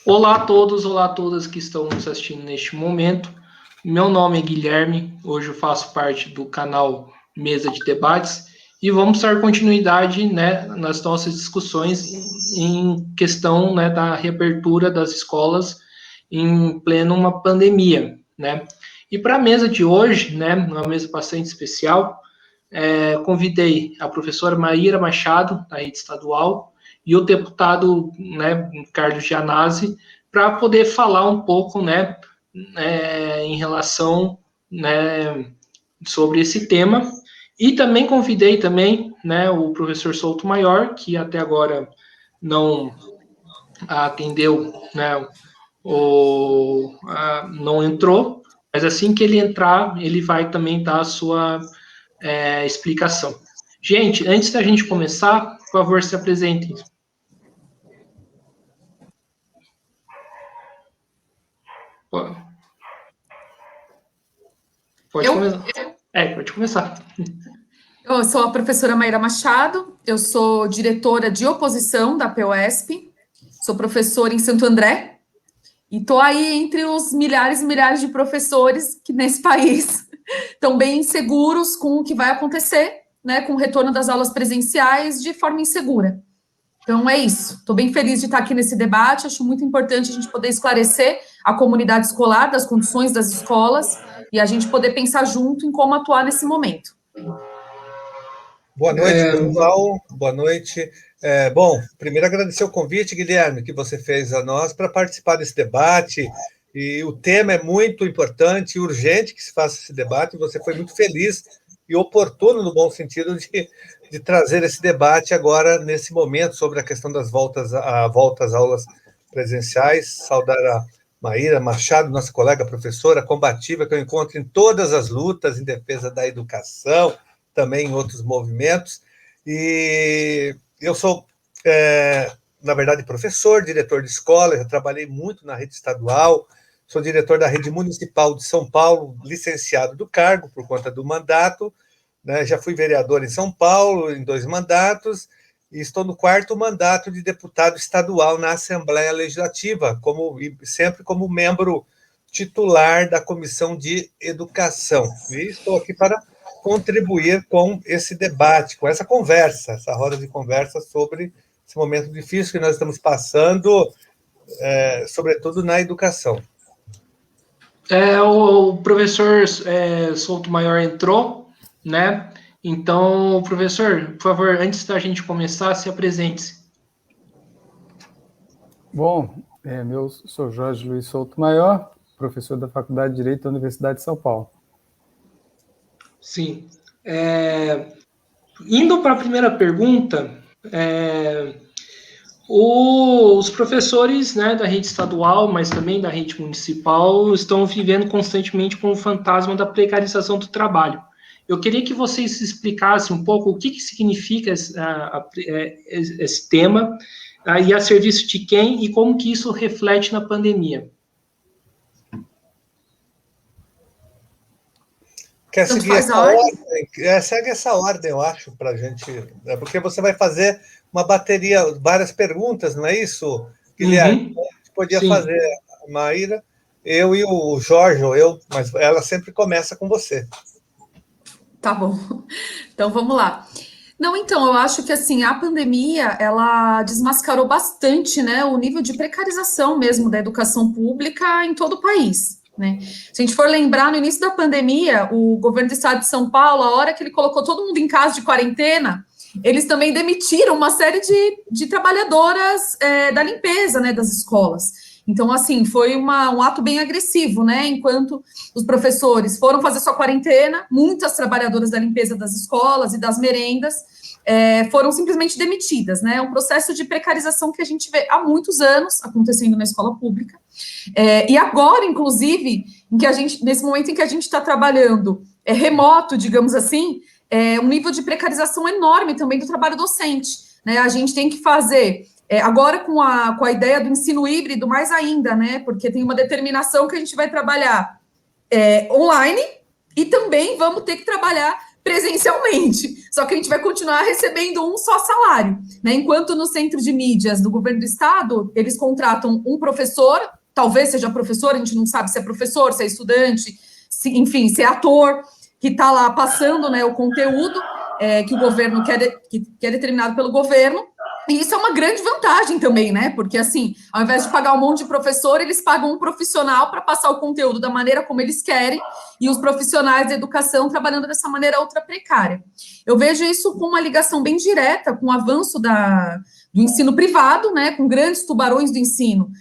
Olá a todos, olá a todas que estão nos assistindo neste momento. Meu nome é Guilherme, hoje eu faço parte do canal Mesa de Debates e vamos dar continuidade, nas nossas discussões em questão, da reabertura das escolas em pleno uma pandemia, né? E para a mesa de hoje, uma mesa bastante especial, convidei a professora Maíra Machado, da rede estadual, e o deputado, Carlos Gianazzi, para poder falar um pouco, em relação, sobre esse tema. E também convidei também, o professor Souto Maior, que até agora não atendeu, não entrou, mas assim que ele entrar, ele vai também dar a sua explicação. Gente, antes da gente começar, por favor, se apresentem. Pode começar. Pode começar. Eu sou a professora Maíra Machado, eu sou diretora de oposição da POSP, sou professora em Santo André, e estou aí entre os milhares e milhares de professores que nesse país estão bem inseguros com o que vai acontecer, com o retorno das aulas presenciais de forma insegura. Então, é isso. Estou bem feliz de estar aqui nesse debate. Acho muito importante a gente poder esclarecer a comunidade escolar, das condições das escolas, e a gente poder pensar junto em como atuar nesse momento. Boa noite, pessoal. Boa noite. Bom, primeiro agradecer o convite, Guilherme, que você fez a nós para participar desse debate. E o tema é muito importante e urgente que se faça esse debate. Você foi muito feliz e oportuno, no bom sentido, de trazer esse debate agora, nesse momento, sobre a questão das voltas às aulas presenciais. Saudar a Maíra Machado, nossa colega professora combativa, que eu encontro em todas as lutas em defesa da educação, também em outros movimentos. E eu sou, na verdade, professor, diretor de escola, já trabalhei muito na rede estadual, sou diretor da rede municipal de São Paulo, licenciado do cargo por conta do mandato, já fui vereador em São Paulo em 2 mandatos, e estou no 4º mandato de deputado estadual na Assembleia Legislativa, sempre como membro titular da Comissão de Educação. E estou aqui para contribuir com esse debate, com essa conversa, essa roda de conversa sobre esse momento difícil que nós estamos passando, sobretudo na educação. O professor Souto Maior entrou, Então, professor, por favor, antes da gente começar, se apresente-se. Bom, eu sou Jorge Luiz Souto Maior, professor da Faculdade de Direito da Universidade de São Paulo. Sim. Indo para a primeira pergunta, os professores da rede estadual, mas também da rede municipal, estão vivendo constantemente com o fantasma da precarização do trabalho. Eu queria que vocês explicassem um pouco o que significa esse tema, e a serviço de quem, e como que isso reflete na pandemia. Quer seguir essa ordem? Segue essa ordem, eu acho, para a gente. Porque você vai fazer uma bateria, várias perguntas, não é isso, Guilherme? Uhum. A gente podia fazer a Maíra, eu e o Jorge, mas ela sempre começa com você. Tá bom. Então, vamos lá. Não, então, eu acho que, assim, a pandemia, ela desmascarou bastante, o nível de precarização mesmo da educação pública em todo o país. Se a gente for lembrar, no início da pandemia, o governo do estado de São Paulo, a hora que ele colocou todo mundo em casa de quarentena, eles também demitiram uma série de trabalhadoras da limpeza, das escolas. Então, assim, foi um ato bem agressivo, enquanto os professores foram fazer sua quarentena, muitas trabalhadoras da limpeza das escolas e das merendas foram simplesmente demitidas, É um processo de precarização que a gente vê há muitos anos acontecendo na escola pública. E agora, inclusive, nesse momento em que a gente está trabalhando remoto, digamos assim, um nível de precarização enorme também do trabalho docente. A gente tem que fazer, agora com a ideia do ensino híbrido, mais ainda, porque tem uma determinação que a gente vai trabalhar online e também vamos ter que trabalhar presencialmente, só que a gente vai continuar recebendo um só salário, né? Enquanto no centro de mídias do governo do estado, eles contratam um professor, talvez seja professor, a gente não sabe se é professor, se é estudante, enfim, se é ator, que está lá passando, né, o conteúdo que o governo que é determinado pelo governo. E isso é uma grande vantagem também, né? Porque, assim, ao invés de pagar um monte de professor, eles pagam um profissional para passar o conteúdo da maneira como eles querem, e os profissionais da educação trabalhando dessa maneira ultra precária. Eu vejo isso com uma ligação bem direta com o avanço do ensino privado, né? Com grandes tubarões do ensino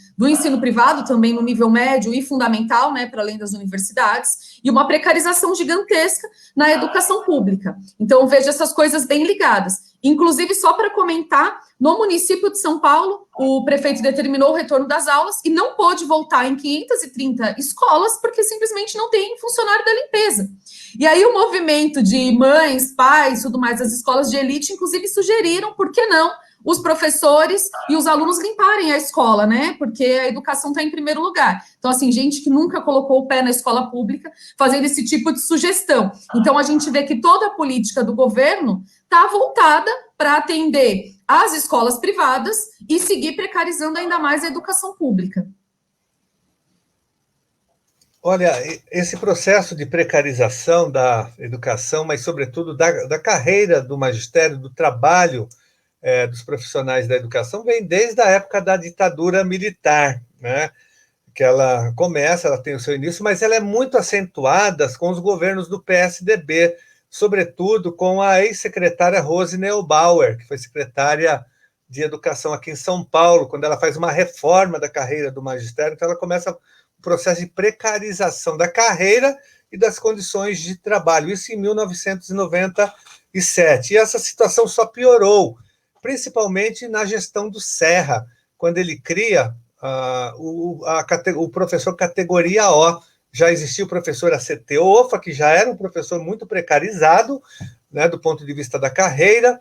privado, também no nível médio e fundamental, né? Para além das universidades, e uma precarização gigantesca na educação pública. Então, eu vejo essas coisas bem ligadas. Inclusive, só para comentar, no município de São Paulo, o prefeito determinou o retorno das aulas e não pôde voltar em 530 escolas porque simplesmente não tem funcionário da limpeza. E aí o movimento de mães, pais, tudo mais, as escolas de elite, inclusive, sugeriram, por que não, os professores e os alunos limparem a escola, né? Porque a educação está em primeiro lugar. Então, assim, gente que nunca colocou o pé na escola pública fazendo esse tipo de sugestão. Então, a gente vê que toda a política do governo está voltada para atender as escolas privadas e seguir precarizando ainda mais a educação pública. Olha, esse processo de precarização da educação, mas, sobretudo, da carreira do magistério, do trabalho dos profissionais da educação, vem desde a época da ditadura militar, né? Que ela começa, ela tem o seu início, mas ela é muito acentuada com os governos do PSDB, sobretudo com a ex-secretária Rose Neubauer, que foi secretária de Educação aqui em São Paulo, quando ela faz uma reforma da carreira do magistério, então ela começa o processo de precarização da carreira e das condições de trabalho, isso em 1997. E essa situação só piorou, principalmente na gestão do Serra, quando ele cria o professor categoria O. Já existia o professor ACT-OFA, que já era um professor muito precarizado, né, do ponto de vista da carreira,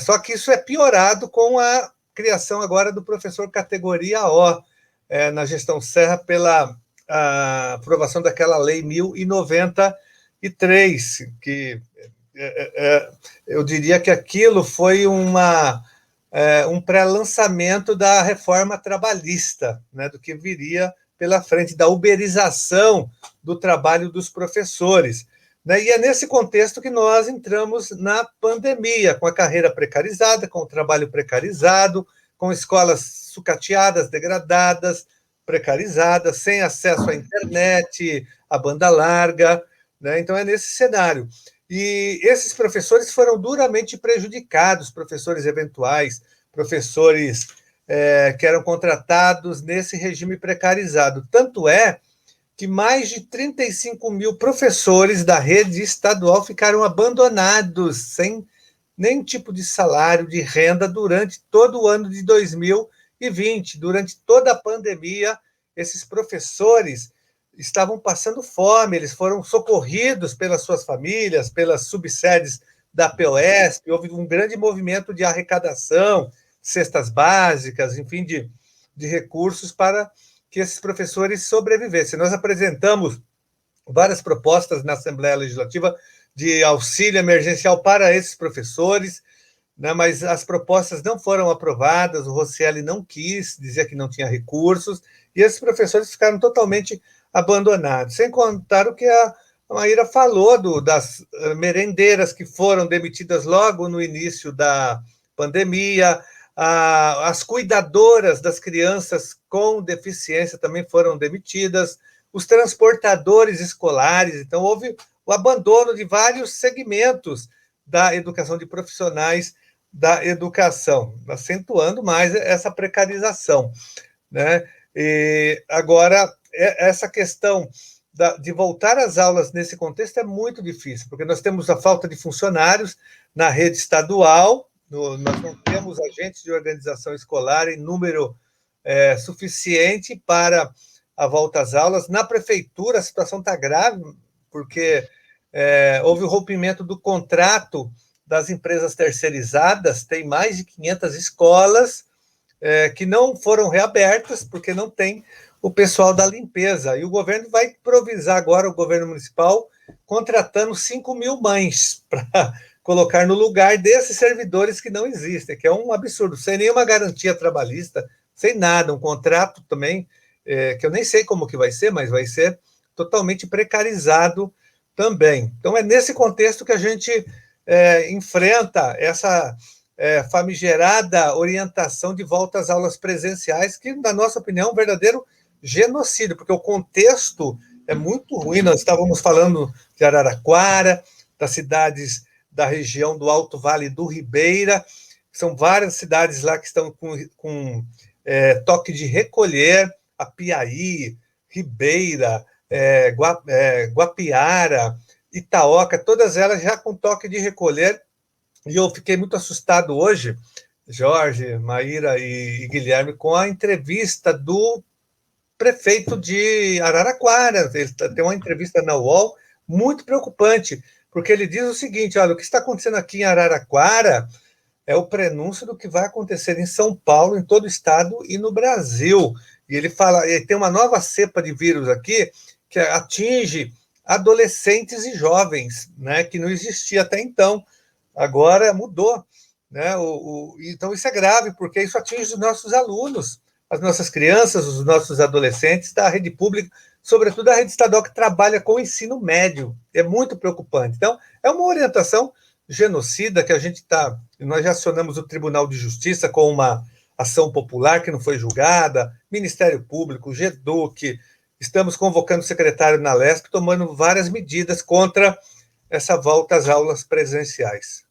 só que isso é piorado com a criação agora do professor categoria O, na gestão Serra, pela aprovação daquela lei 1093, que eu diria que aquilo foi um pré-lançamento da reforma trabalhista, né, do que viria pela frente, da uberização do trabalho dos professores. Né? E é nesse contexto que nós entramos na pandemia, com a carreira precarizada, com o trabalho precarizado, com escolas sucateadas, degradadas, precarizadas, sem acesso à internet, à banda larga. Né? Então, é nesse cenário. E esses professores foram duramente prejudicados, professores eventuais, professores que eram contratados nesse regime precarizado. Tanto é que mais de 35 mil professores da rede estadual ficaram abandonados, sem nenhum tipo de salário, de renda, durante todo o ano de 2020. Durante toda a pandemia, esses professores estavam passando fome, eles foram socorridos pelas suas famílias, pelas subsedes da POSP, houve um grande movimento de arrecadação, cestas básicas, enfim, de recursos para que esses professores sobrevivessem. Nós apresentamos várias propostas na Assembleia Legislativa de auxílio emergencial para esses professores, né, mas as propostas não foram aprovadas, o Rosselli não quis, dizia que não tinha recursos, e esses professores ficaram totalmente abandonados. Sem contar o que a Maíra falou das merendeiras que foram demitidas logo no início da pandemia, as cuidadoras das crianças com deficiência também foram demitidas, os transportadores escolares. Então, houve o abandono de vários segmentos da educação, de profissionais da educação, acentuando mais essa precarização. Né? E agora, essa questão de voltar às aulas nesse contexto é muito difícil, porque nós temos a falta de funcionários na rede estadual, nós não temos agentes de organização escolar em número suficiente para a volta às aulas. Na prefeitura, a situação está grave, porque houve o rompimento do contrato das empresas terceirizadas, tem mais de 500 escolas que não foram reabertas, porque não tem o pessoal da limpeza. E o governo vai improvisar agora, o governo municipal, contratando 5.000 mães para colocar no lugar desses servidores que não existem, que é um absurdo, sem nenhuma garantia trabalhista, sem nada, um contrato também, que eu nem sei como que vai ser, mas vai ser totalmente precarizado também. Então, é nesse contexto que a gente enfrenta essa famigerada orientação de volta às aulas presenciais, que, na nossa opinião, é um verdadeiro genocídio, porque o contexto é muito ruim. Nós estávamos falando de Araraquara, das cidades da região do Alto Vale do Ribeira, são várias cidades lá que estão com toque de recolher, Apiaí, Ribeira, Guapiara, Itaoca, todas elas já com toque de recolher, e eu fiquei muito assustado hoje, Jorge, Maíra e Guilherme, com a entrevista do prefeito de Araraquara. Ele tem uma entrevista na UOL muito preocupante, porque ele diz o seguinte: olha, o que está acontecendo aqui em Araraquara é o prenúncio do que vai acontecer em São Paulo, em todo o estado e no Brasil. E ele fala, tem uma nova cepa de vírus aqui que atinge adolescentes e jovens, né, que não existia até então. Agora mudou, né? Então isso é grave, porque isso atinge os nossos alunos, as nossas crianças, os nossos adolescentes da rede pública, sobretudo a rede estadual que trabalha com o ensino médio. É muito preocupante. Então, é uma orientação genocida que nós já acionamos o Tribunal de Justiça com uma ação popular que não foi julgada, Ministério Público, GEDUC, estamos convocando o secretário na LESP, tomando várias medidas contra essa volta às aulas presenciais.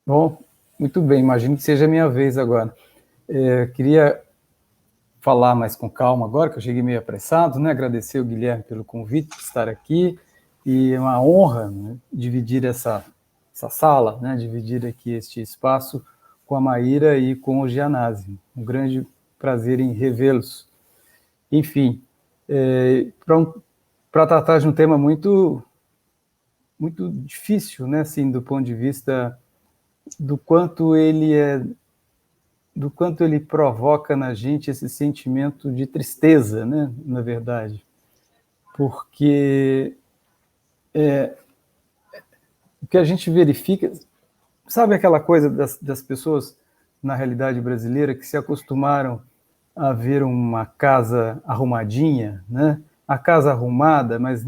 Bom, muito bem, imagino que seja a minha vez agora. Queria falar mais com calma agora, que eu cheguei meio apressado, né? Agradecer ao Guilherme pelo convite de estar aqui, e é uma honra, né, dividir essa sala, né, dividir aqui este espaço com a Maíra e com o Gianazzi. Um grande prazer em revê-los. Enfim, para tratar de um tema muito difícil, né, assim, do ponto de vista do quanto ele provoca na gente esse sentimento de tristeza, né, na verdade, porque o que a gente verifica, sabe aquela coisa das pessoas na realidade brasileira que se acostumaram a ver uma casa arrumadinha, né, a casa arrumada, mas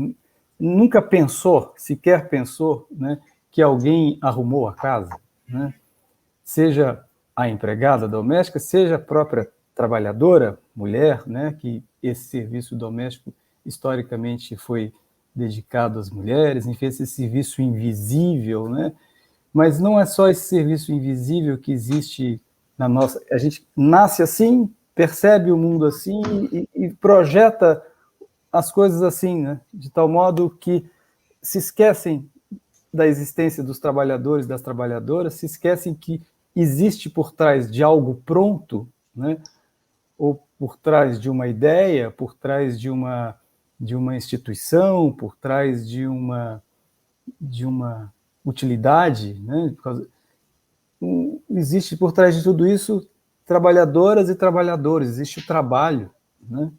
sequer pensou, né, que alguém arrumou a casa, né? Seja a empregada doméstica, seja a própria trabalhadora, mulher, né, que esse serviço doméstico historicamente foi dedicado às mulheres, enfim, esse serviço invisível, né? Mas não é só esse serviço invisível que existe na nossa... A gente nasce assim, percebe o mundo assim e projeta as coisas assim, né? De tal modo que se esquecem da existência dos trabalhadores, das trabalhadoras, se esquecem que existe por trás de algo pronto, né? Ou por trás de uma ideia, por trás de uma instituição, por trás de uma utilidade, né? Existe por trás de tudo isso trabalhadoras e trabalhadores, existe o trabalho, né?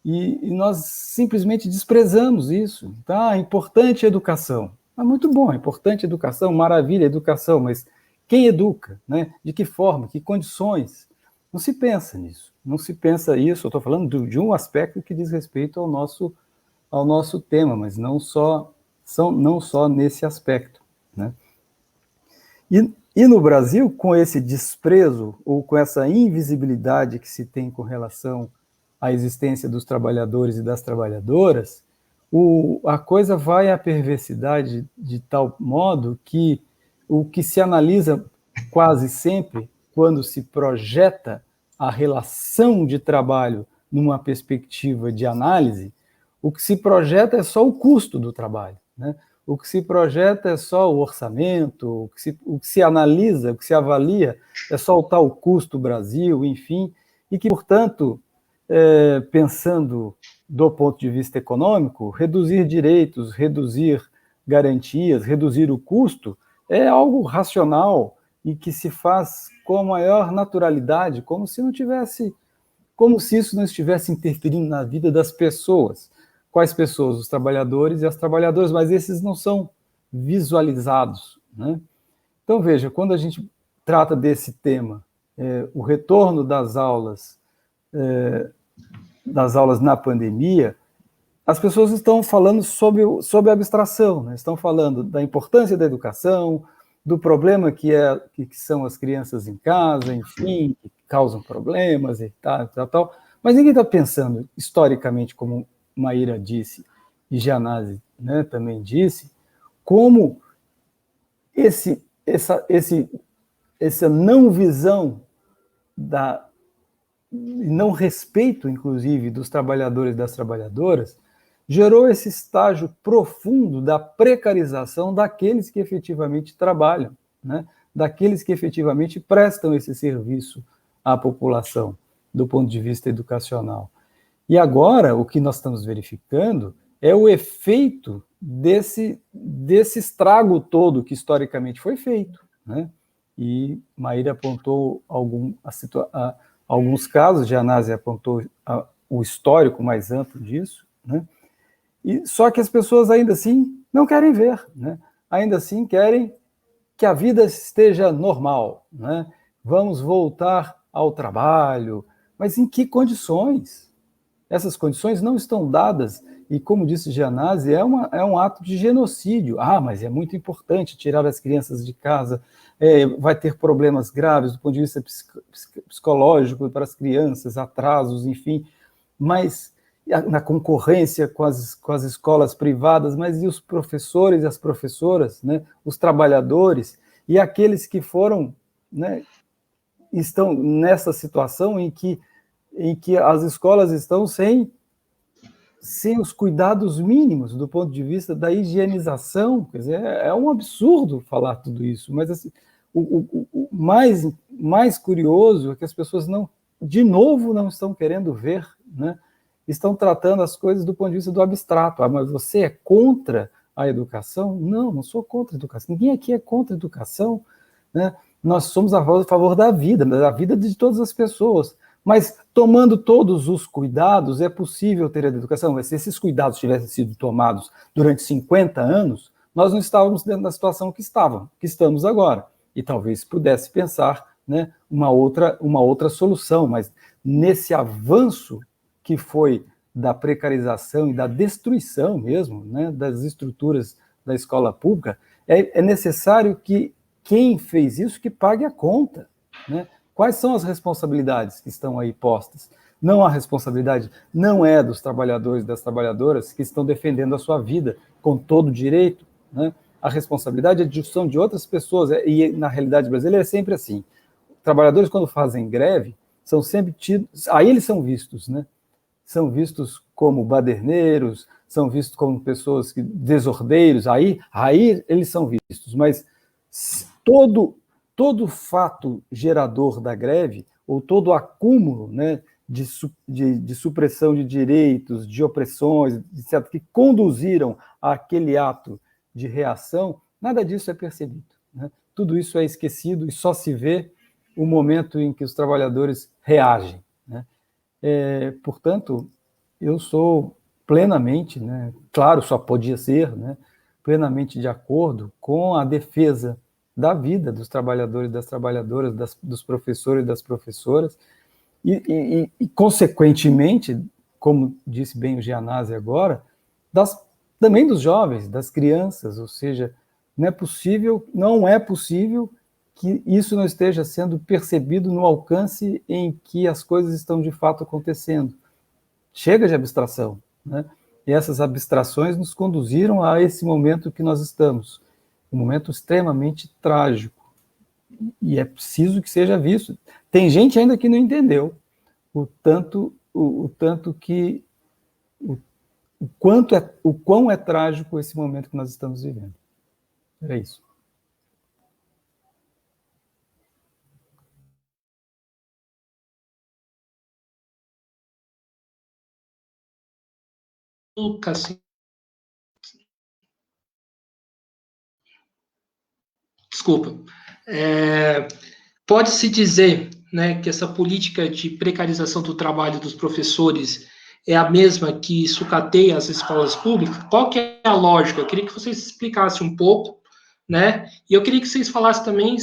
E nós simplesmente desprezamos isso. Tá? Importante a educação. Muito bom, é importante a educação, maravilha a educação, mas quem educa, né? De que forma, que condições? Não se pensa nisso, não se pensa isso. Eu estou falando de um aspecto que diz respeito ao nosso tema, mas não só nesse aspecto, né? E no Brasil, com esse desprezo ou com essa invisibilidade que se tem com relação à existência dos trabalhadores e das trabalhadoras, a coisa vai à perversidade de tal modo que o que se analisa quase sempre, quando se projeta a relação de trabalho numa perspectiva de análise, o que se projeta é só o custo do trabalho, né? O que se projeta é só o orçamento, o que se analisa, o que se avalia é só o tal custo Brasil, enfim, e que, portanto, pensando do ponto de vista econômico, reduzir direitos, reduzir garantias, reduzir o custo é algo racional e que se faz com a maior naturalidade, como se não tivesse como se isso não estivesse interferindo na vida das pessoas. Quais pessoas? Os trabalhadores e as trabalhadoras, mas esses não são visualizados, né? Então, veja, quando a gente trata desse tema, o retorno das aulas na pandemia, as pessoas estão falando sobre abstração, né? Estão falando da importância da educação, do problema que são as crianças em casa, enfim, que causam problemas e tal. Mas ninguém está pensando historicamente, como Maíra disse, e Gianazzi, né, também disse, como essa não visão não respeito, inclusive, dos trabalhadores e das trabalhadoras, gerou esse estágio profundo da precarização daqueles que efetivamente trabalham, né? Daqueles que efetivamente prestam esse serviço à população, do ponto de vista educacional. E agora, o que nós estamos verificando é o efeito desse estrago todo que historicamente foi feito, né? E Maíra apontou alguns casos, Gianazzi apontou o histórico mais amplo disso, né? Só que as pessoas ainda assim não querem ver, né? Ainda assim querem que a vida esteja normal, né? Vamos voltar ao trabalho, mas em que condições? Essas condições não estão dadas, e como disse Gianazzi, é um ato de genocídio. Mas é muito importante tirar as crianças de casa, vai ter problemas graves do ponto de vista psicológico para as crianças, atrasos, enfim, mas na concorrência com as escolas privadas, mas e os professores e as professoras, né, os trabalhadores, e aqueles que foram, né, estão nessa situação em que as escolas estão sem os cuidados mínimos do ponto de vista da higienização. Quer dizer, é um absurdo falar tudo isso, mas assim, o mais curioso é que as pessoas de novo não estão querendo ver, né? Estão tratando as coisas do ponto de vista do abstrato. Mas você é contra a educação? Não sou contra a educação. Ninguém aqui é contra a educação, né? Nós somos a favor da vida de todas as pessoas. Mas, tomando todos os cuidados, é possível ter a educação. Mas se esses cuidados tivessem sido tomados durante 50 anos, nós não estávamos dentro da situação que estamos agora. E talvez pudesse pensar, né, uma outra solução. Mas nesse avanço que foi da precarização e da destruição mesmo, né, das estruturas da escola pública, é necessário que quem fez isso que pague a conta, né? Quais são as responsabilidades que estão aí postas? Não, a responsabilidade não é dos trabalhadores e das trabalhadoras que estão defendendo a sua vida com todo direito, né? A responsabilidade é de outras pessoas, e na realidade brasileira é sempre assim. Trabalhadores, quando fazem greve, são sempre tidos, aí eles são vistos, né? São vistos como baderneiros, são vistos como pessoas desordeiros, aí eles são vistos, mas todo fato gerador da greve, ou todo acúmulo, né, de supressão de direitos, de opressões, etc., que conduziram àquele ato de reação, nada disso é percebido, né? Tudo isso é esquecido e só se vê o momento em que os trabalhadores reagem, né? Portanto, eu sou plenamente, né, claro, só podia ser, né, plenamente de acordo com a defesa da vida dos trabalhadores e das trabalhadoras, dos professores e das professoras, e consequentemente, como disse bem o Gianazzi agora, também dos jovens, das crianças, ou seja, não é possível que isso não esteja sendo percebido no alcance em que as coisas estão de fato acontecendo. Chega de abstração, né? E essas abstrações nos conduziram a esse momento que nós estamos, um momento extremamente trágico, e é preciso que seja visto. Tem gente ainda que não entendeu o quão é trágico esse momento que nós estamos vivendo. É isso. Desculpa. Pode-se dizer né, que essa política de precarização do trabalho dos professores é a mesma que sucateia as escolas públicas? Qual que é a lógica? Eu queria que vocês explicassem um pouco, né? E eu queria que vocês falassem também,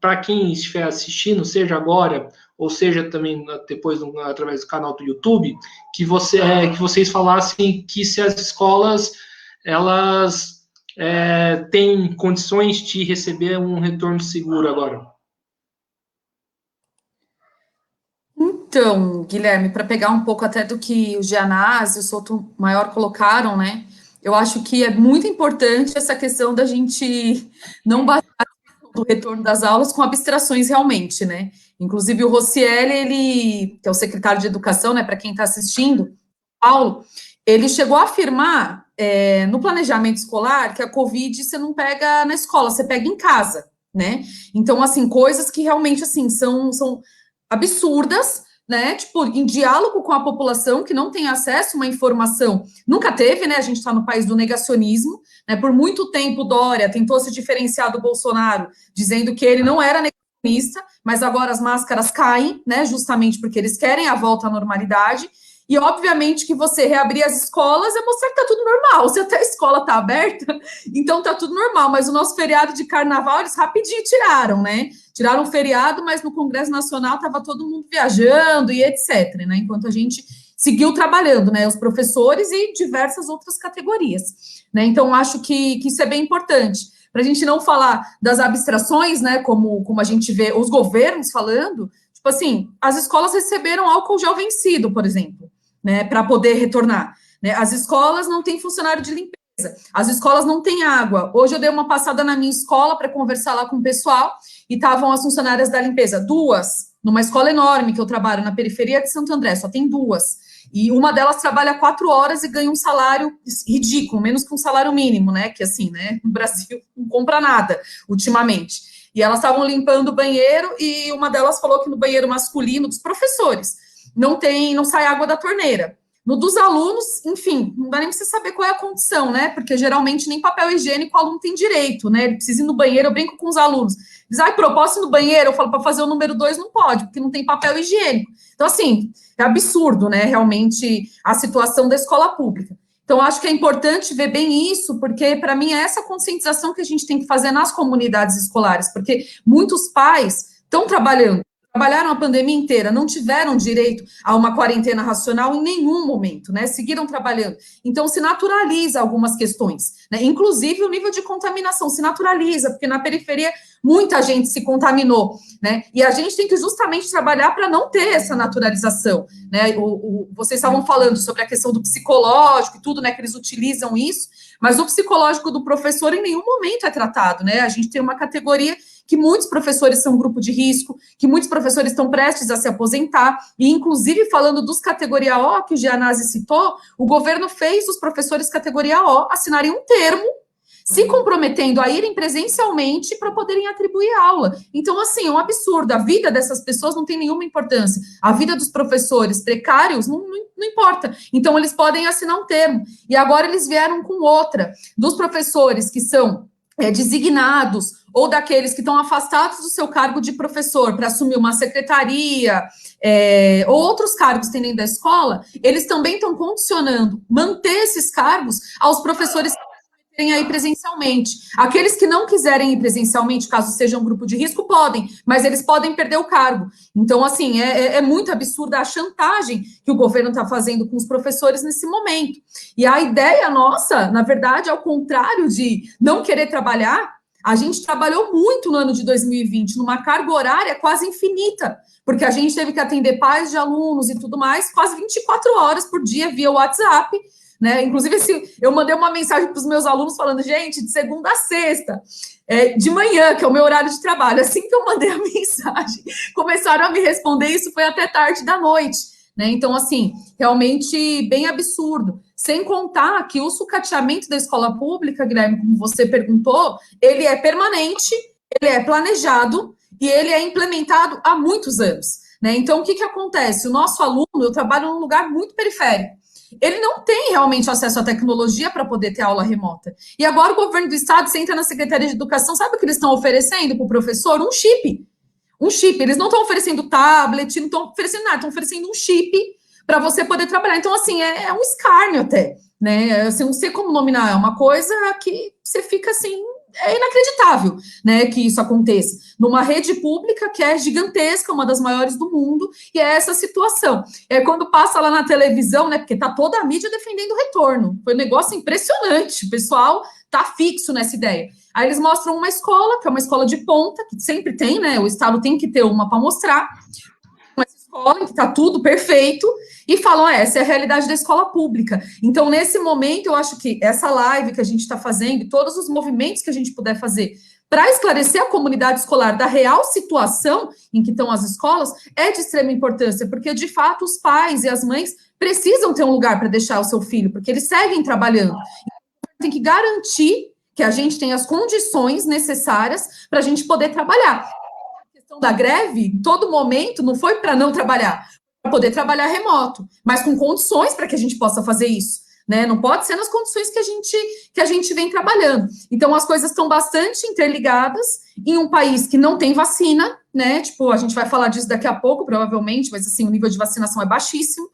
para quem estiver assistindo, seja agora, ou seja também depois através do canal do YouTube, que vocês falassem que se as escolas, elas têm condições de receber um retorno seguro agora. Então, Guilherme, para pegar um pouco até do que o Gianazzi e o Souto Maior colocaram, né? Eu acho que é muito importante essa questão da gente não baixar o retorno das aulas com abstrações realmente, né? Inclusive o Rocieli, ele, que é o secretário de Educação, né, para quem está assistindo, Paulo, ele chegou a afirmar no planejamento escolar que a Covid você não pega na escola, você pega em casa, né? Então, assim, coisas que realmente, assim, são absurdas, né, tipo, em diálogo com a população que não tem acesso a uma informação, nunca teve, né, a gente está no país do negacionismo, né, por muito tempo Dória tentou se diferenciar do Bolsonaro, dizendo que ele não era negacionista, mas agora as máscaras caem, né, justamente porque eles querem a volta à normalidade, e obviamente que você reabrir as escolas é mostrar que tá tudo normal, se até a escola tá aberta, então tá tudo normal, mas o nosso feriado de carnaval eles rapidinho tiraram, né, tiraram o feriado, mas no Congresso Nacional estava todo mundo viajando e etc, né, enquanto a gente seguiu trabalhando, né, os professores e diversas outras categorias, né, então acho que isso é bem importante, para a gente não falar das abstrações, né, como a gente vê os governos falando, tipo assim, as escolas receberam álcool gel vencido, por exemplo, né, para poder retornar, né, as escolas não têm funcionário de limpeza, as escolas não têm água. Hoje eu dei uma passada na minha escola para conversar lá com o pessoal e estavam as funcionárias da limpeza, duas, numa escola enorme que eu trabalho na periferia de Santo André, só tem duas. E uma delas trabalha 4 horas e ganha um salário ridículo, menos que um salário mínimo, né? Que assim, né? No Brasil não compra nada ultimamente. E elas estavam limpando o banheiro e uma delas falou que no banheiro masculino dos professores não sai água da torneira. No dos alunos, enfim, não dá nem para você saber qual é a condição, né? Porque geralmente nem papel higiênico o aluno tem direito, né? Ele precisa ir no banheiro, eu brinco com os alunos. Diz, posso ir no banheiro? Eu falo, para fazer o número 2 não pode, porque não tem papel higiênico. Então, assim, é absurdo, né? Realmente a situação da escola pública. Então, acho que é importante ver bem isso, porque, para mim, é essa conscientização que a gente tem que fazer nas comunidades escolares, porque muitos pais estão trabalharam a pandemia inteira, não tiveram direito a uma quarentena racional em nenhum momento, né? Seguiram trabalhando. Então, se naturaliza algumas questões, né? Inclusive o nível de contaminação se naturaliza, porque na periferia muita gente se contaminou, né? E a gente tem que justamente trabalhar para não ter essa naturalização, né? Vocês estavam falando sobre a questão do psicológico e tudo, né? Que eles utilizam isso, mas o psicológico do professor em nenhum momento é tratado, né? A gente tem uma categoria que muitos professores são grupo de risco, que muitos professores estão prestes a se aposentar, e inclusive falando dos categoria O, que o Gianazzi citou, o governo fez os professores categoria O assinarem um termo se comprometendo a irem presencialmente para poderem atribuir aula. Então, assim, é um absurdo. A vida dessas pessoas não tem nenhuma importância. A vida dos professores precários não importa. Então, eles podem assinar um termo. E agora eles vieram com outra. Dos professores que são designados ou daqueles que estão afastados do seu cargo de professor para assumir uma secretaria ou outros cargos que tem dentro da escola, eles também estão condicionando manter esses cargos aos professores que irem aí presencialmente. Aqueles que não quiserem ir presencialmente, caso seja um grupo de risco, podem, mas eles podem perder o cargo. Então, assim, é muito absurda a chantagem que o governo está fazendo com os professores nesse momento. E a ideia nossa, na verdade, ao contrário de não querer trabalhar, a gente trabalhou muito no ano de 2020, numa carga horária quase infinita, porque a gente teve que atender pais de alunos e tudo mais, quase 24 horas por dia via WhatsApp, né? Inclusive, assim, eu mandei uma mensagem para os meus alunos falando, gente, de segunda a sexta, de manhã, que é o meu horário de trabalho. Assim que eu mandei a mensagem, começaram a me responder, isso foi até tarde da noite, né? Então, assim, realmente bem absurdo. Sem contar que o sucateamento da escola pública, Guilherme, como você perguntou, ele é permanente, ele é planejado e ele é implementado há muitos anos, né? Então, o que acontece? O nosso aluno, eu trabalho num lugar muito periférico, ele não tem realmente acesso à tecnologia para poder ter aula remota. E agora o governo do estado, você entra na Secretaria de Educação, sabe o que eles estão oferecendo para o professor? Um chip. Um chip. Eles não estão oferecendo tablet, não estão oferecendo nada, estão oferecendo um chip para você poder trabalhar. Então, assim, é um escárnio até, né? Assim, não sei como nominar, é uma coisa que você fica assim, é inacreditável, né, que isso aconteça. Numa rede pública que é gigantesca, uma das maiores do mundo, e é essa situação. É quando passa lá na televisão, né, porque tá toda a mídia defendendo o retorno. Foi um negócio impressionante, o pessoal tá fixo nessa ideia. Aí eles mostram uma escola, que é uma escola de ponta, que sempre tem, né, o Estado tem que ter uma para mostrar, essa escola, que está tudo perfeito, e falam, essa é a realidade da escola pública. Então, nesse momento, eu acho que essa live que a gente está fazendo, e todos os movimentos que a gente puder fazer para esclarecer a comunidade escolar da real situação em que estão as escolas, é de extrema importância, porque, de fato, os pais e as mães precisam ter um lugar para deixar o seu filho, porque eles seguem trabalhando. Tem que garantir que a gente tem as condições necessárias para a gente poder trabalhar. Da greve, em todo momento, não foi para não trabalhar, para poder trabalhar remoto, mas com condições para que a gente possa fazer isso, né? Não pode ser nas condições que a gente vem trabalhando. Então, as coisas estão bastante interligadas em um país que não tem vacina, né? Tipo, a gente vai falar disso daqui a pouco, provavelmente, mas assim, o nível de vacinação é baixíssimo.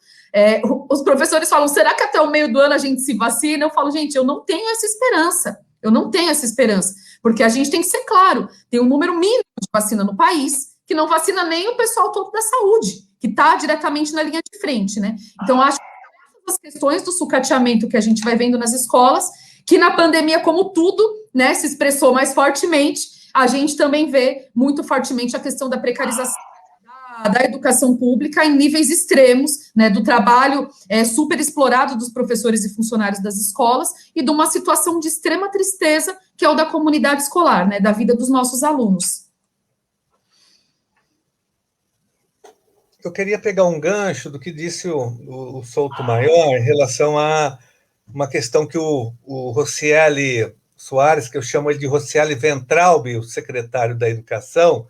Os professores falam, será que até o meio do ano a gente se vacina? Eu falo, gente, eu não tenho essa esperança. Eu não tenho essa esperança, porque a gente tem que ser claro, tem um número mínimo de vacina no país, que não vacina nem o pessoal todo da saúde, que está diretamente na linha de frente, né? Então, acho que as questões do sucateamento que a gente vai vendo nas escolas, que na pandemia, como tudo, né, se expressou mais fortemente, a gente também vê muito fortemente a questão da precarização da educação pública em níveis extremos, né, do trabalho super explorado dos professores e funcionários das escolas e de uma situação de extrema tristeza, que é o da comunidade escolar, né, da vida dos nossos alunos. Eu queria pegar um gancho do que disse o Souto Maior em relação a uma questão que o Rocieli Soares, que eu chamo ele de Rocieli Ventralbi, o secretário da Educação,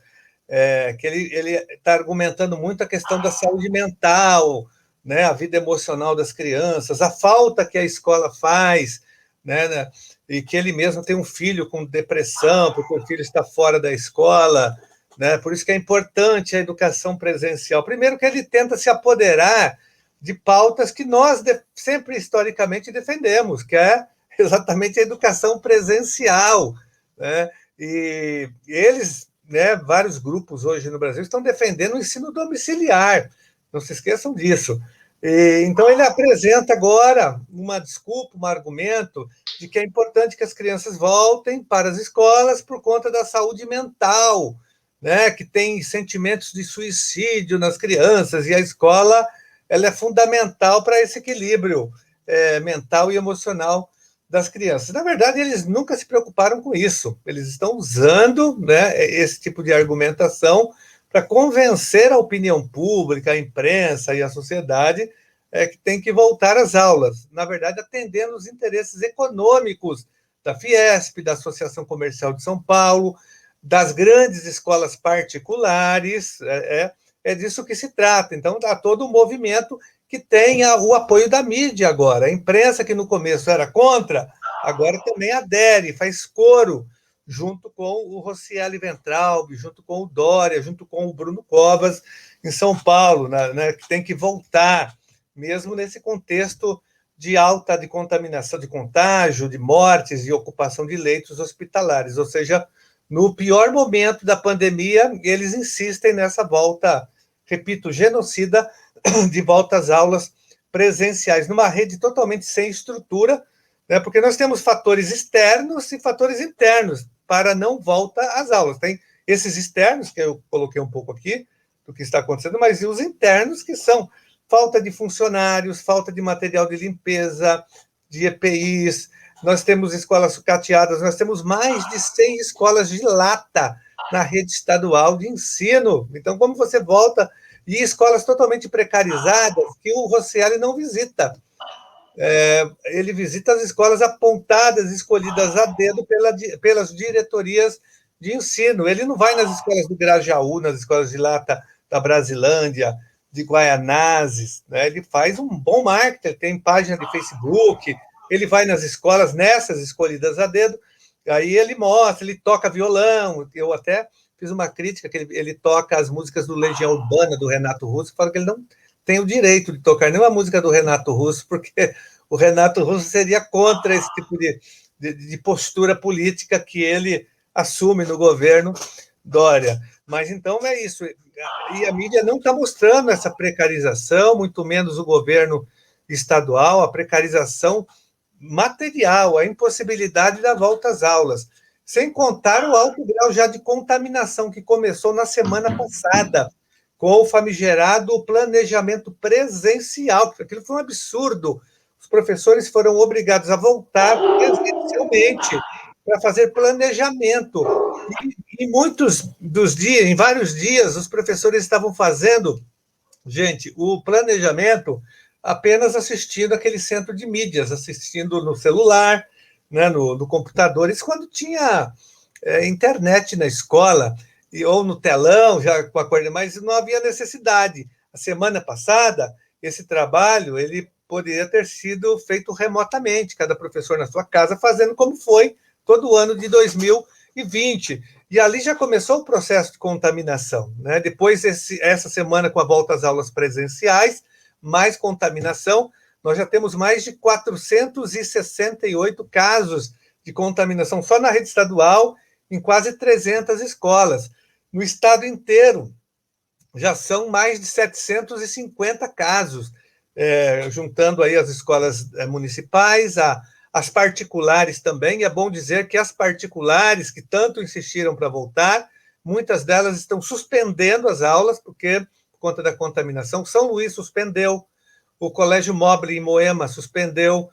que ele está argumentando muito a questão da saúde mental, né, a vida emocional das crianças, a falta que a escola faz, né, e que ele mesmo tem um filho com depressão, porque o filho está fora da escola, né, por isso que é importante a educação presencial. Primeiro que ele tenta se apoderar de pautas que nós sempre historicamente defendemos, que é exatamente a educação presencial, né, e eles, né, vários grupos hoje no Brasil estão defendendo o ensino domiciliar, não se esqueçam disso. Então, ele apresenta agora uma desculpa, um argumento de que é importante que as crianças voltem para as escolas por conta da saúde mental, né, que tem sentimentos de suicídio nas crianças, e a escola ela é fundamental para esse equilíbrio mental e emocional das crianças. Na verdade, eles nunca se preocuparam com isso. Eles estão usando, né, esse tipo de argumentação para convencer a opinião pública, a imprensa e a sociedade que tem que voltar às aulas. Na verdade, atendendo os interesses econômicos da Fiesp, da Associação Comercial de São Paulo, das grandes escolas particulares. É disso que se trata. Então, há todo um movimento que tenha o apoio da mídia agora. A imprensa, que no começo era contra, agora também adere, faz coro, junto com o Rocieli Ventralbi, junto com o Dória, junto com o Bruno Covas, em São Paulo, né, que tem que voltar, mesmo nesse contexto de alta de contaminação, de contágio, de mortes e ocupação de leitos hospitalares. Ou seja, no pior momento da pandemia, eles insistem nessa volta, repito, genocida, de volta às aulas presenciais, numa rede totalmente sem estrutura, né, porque nós temos fatores externos e fatores internos para não volta às aulas. Tem esses externos, que eu coloquei um pouco aqui, do que está acontecendo, mas e os internos, que são falta de funcionários, falta de material de limpeza, de EPIs, nós temos escolas sucateadas, nós temos mais de 100 escolas de lata na rede estadual de ensino. Então, como você volta... E escolas totalmente precarizadas que o Rocieli não visita. Ele visita as escolas apontadas, escolhidas a dedo pelas diretorias de ensino. Ele não vai nas escolas do Grajaú, nas escolas de lata da Brasilândia, de Guaianazes, né? Ele faz um bom marketing, tem página de Facebook, ele vai nas escolas, nessas escolhidas a dedo, aí ele mostra, ele toca violão. Eu até fiz uma crítica, que ele toca as músicas do Legião Urbana, do Renato Russo, falo que ele não tem o direito de tocar nenhuma música do Renato Russo, porque o Renato Russo seria contra esse tipo de postura política que ele assume no governo Dória. Mas então é isso. E a mídia não está mostrando essa precarização, muito menos o governo estadual, a precarização material, a impossibilidade da volta às aulas, sem contar o alto grau já de contaminação que começou na semana passada, com o famigerado planejamento presencial, porque aquilo foi um absurdo. Os professores foram obrigados a voltar presencialmente para fazer planejamento. E em muitos dos dias, em vários dias, os professores estavam fazendo, gente, o planejamento apenas assistindo aquele centro de mídias, assistindo no celular, né, no computador. Isso quando tinha internet na escola, ou no telão, já com a coisa, mas não havia necessidade. A semana passada, esse trabalho ele poderia ter sido feito remotamente, cada professor na sua casa, fazendo como foi todo o ano de 2020. E ali já começou o processo de contaminação, né? Depois, essa semana, com a volta às aulas presenciais, mais contaminação, nós já temos mais de 468 casos de contaminação só na rede estadual, em quase 300 escolas. No estado inteiro, já são mais de 750 casos, juntando aí as escolas municipais, as particulares também. E é bom dizer que as particulares, que tanto insistiram para voltar, muitas delas estão suspendendo as aulas, porque, por conta da contaminação, São Luís suspendeu, o Colégio Mobile em Moema suspendeu,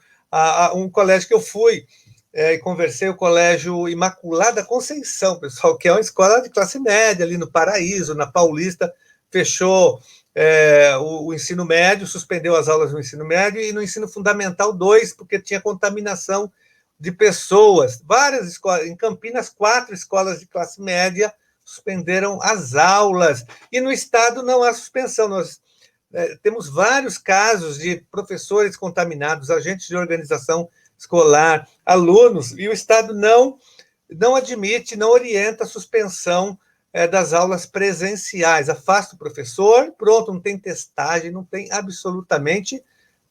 um colégio que eu fui e conversei, o Colégio Imaculada Conceição, pessoal, que é uma escola de classe média, ali no Paraíso, na Paulista, fechou o ensino médio, suspendeu as aulas no ensino médio, e no ensino fundamental 2, porque tinha contaminação de pessoas. Várias escolas, em Campinas, 4 escolas de classe média suspenderam as aulas, e no estado não há suspensão. Nós temos vários casos de professores contaminados, agentes de organização escolar, alunos, e o estado não admite, não orienta a suspensão das aulas presenciais. Afasta o professor, pronto, não tem testagem, não tem absolutamente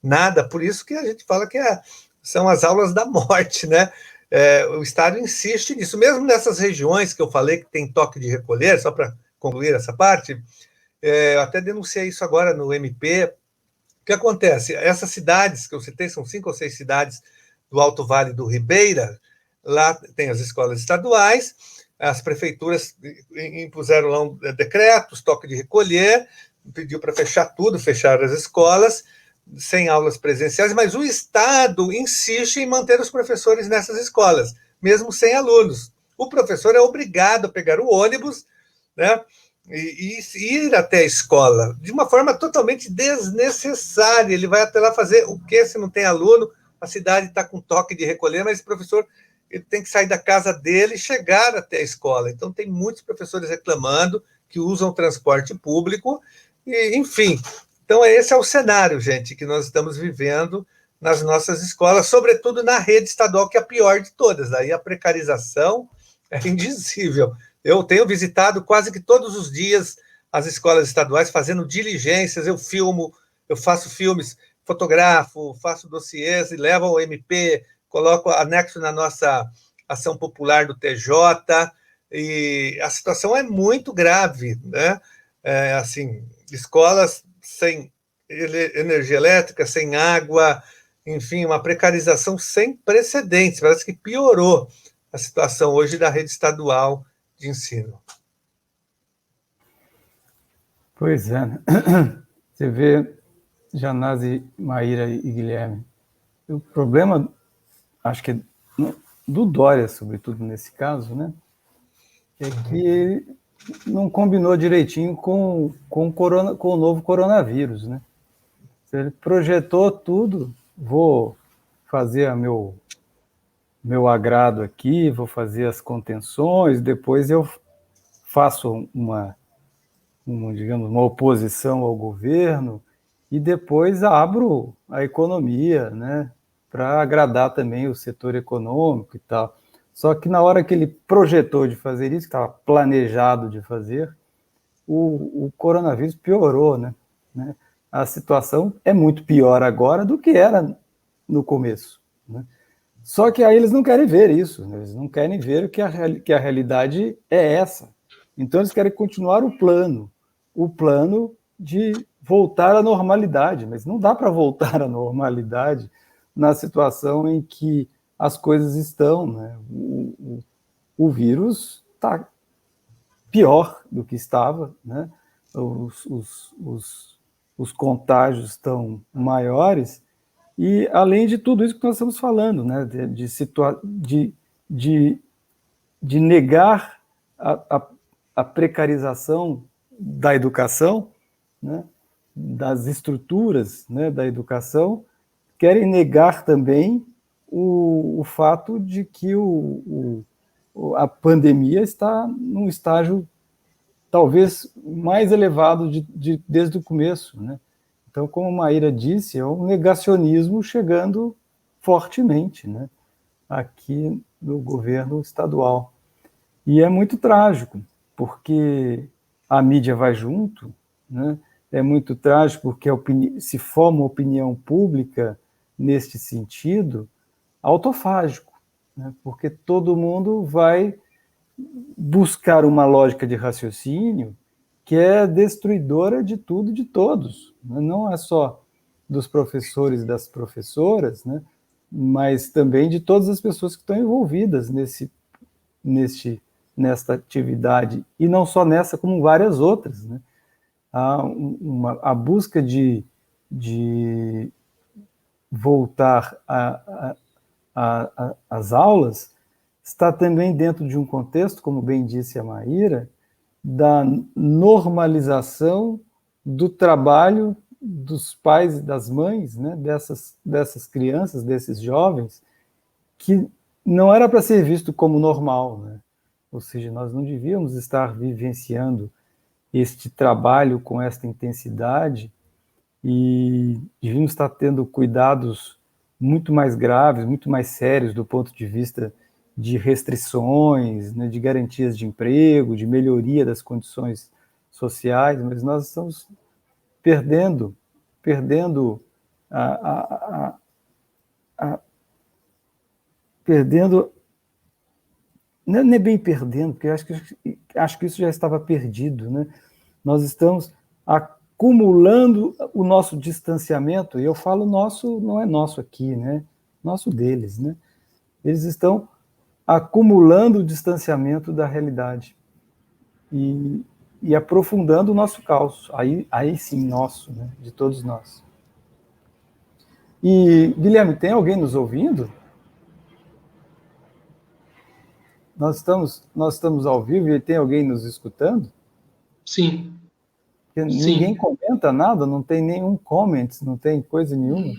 nada. Por isso que a gente fala que são as aulas da morte, né? O estado insiste nisso, mesmo nessas regiões que eu falei que tem toque de recolher, só para concluir essa parte. Eu até denunciei isso agora no MP. O que acontece? Essas cidades que eu citei, são 5 ou 6 cidades do Alto Vale do Ribeira, lá tem as escolas estaduais, as prefeituras impuseram lá decretos, toque de recolher, pediu para fechar tudo, fechar as escolas, sem aulas presenciais, mas o Estado insiste em manter os professores nessas escolas, mesmo sem alunos. O professor é obrigado a pegar o ônibus, né, e ir até a escola, de uma forma totalmente desnecessária. Ele vai até lá fazer o quê se não tem aluno? A cidade está com toque de recolher, mas o professor ele tem que sair da casa dele e chegar até a escola. Então, tem muitos professores reclamando que usam transporte público, e, enfim. Então, esse é o cenário, gente, que nós estamos vivendo nas nossas escolas, sobretudo na rede estadual, que é a pior de todas. Aí a precarização é indizível. Eu tenho visitado quase que todos os dias as escolas estaduais, fazendo diligências, eu filmo, eu faço filmes, fotografo, faço dossiês e levo ao MP, coloco anexo na nossa ação popular do TJ, e a situação é muito grave, né? Assim, escolas sem energia elétrica, sem água, enfim, uma precarização sem precedentes. Parece que piorou a situação hoje da rede estadual de ensino. Pois é, né? Você vê, Janase, Maíra e Guilherme, o problema, acho que é do Dória, sobretudo nesse caso, né, é que ele não combinou direitinho com o novo coronavírus, né? Ele projetou tudo, vou fazer meu agrado aqui, vou fazer as contenções, depois eu faço digamos, uma oposição ao governo e depois abro a economia, né, para agradar também o setor econômico e tal. Só que na hora que ele projetou de fazer isso, que estava planejado de fazer, o coronavírus piorou, né? A situação é muito pior agora do que era no começo, né? Só que aí eles não querem ver isso, né? Eles não querem ver que a realidade é essa. Então eles querem continuar o plano de voltar à normalidade, mas não dá para voltar à normalidade na situação em que as coisas estão, né? O vírus está pior do que estava, né? Os contágios estão maiores, e além de tudo isso que nós estamos falando, né? De negar a precarização da educação, né? Das estruturas, né? Da educação, querem negar também o fato de que a pandemia está num estágio talvez mais elevado desde o começo, né? Então, como a Maíra disse, é um negacionismo chegando fortemente, né? Aqui no governo estadual. E é muito trágico, porque a mídia vai junto, né? É muito trágico porque se forma uma opinião pública neste sentido autofágico, né? Porque todo mundo vai buscar uma lógica de raciocínio que é destruidora de tudo e de todos, né? Não é só dos professores e das professoras, né? Mas também de todas as pessoas que estão envolvidas nesta atividade, e não só nessa, como várias outras, né? A busca de voltar às aulas está também dentro de um contexto, como bem disse a Maíra, da normalização do trabalho dos pais e das mães, né, dessas crianças, desses jovens, que não era para ser visto como normal, né? Ou seja, nós não devíamos estar vivenciando este trabalho com esta intensidade e devíamos estar tendo cuidados muito mais graves, muito mais sérios do ponto de vista de restrições, né, de garantias de emprego, de melhoria das condições sociais, mas nós estamos perdendo não é bem perdendo, porque eu acho que isso já estava perdido, né? Nós estamos acumulando o nosso distanciamento, e eu falo nosso, não é nosso aqui, né? Nosso deles, né? Eles estão acumulando o distanciamento da realidade e aprofundando o nosso caos, aí sim nosso, né? De todos nós. E, Guilherme, tem alguém nos ouvindo? Nós estamos ao vivo e tem alguém nos escutando? Sim. Porque ninguém comenta nada, não tem nenhum comment, não tem coisa nenhuma.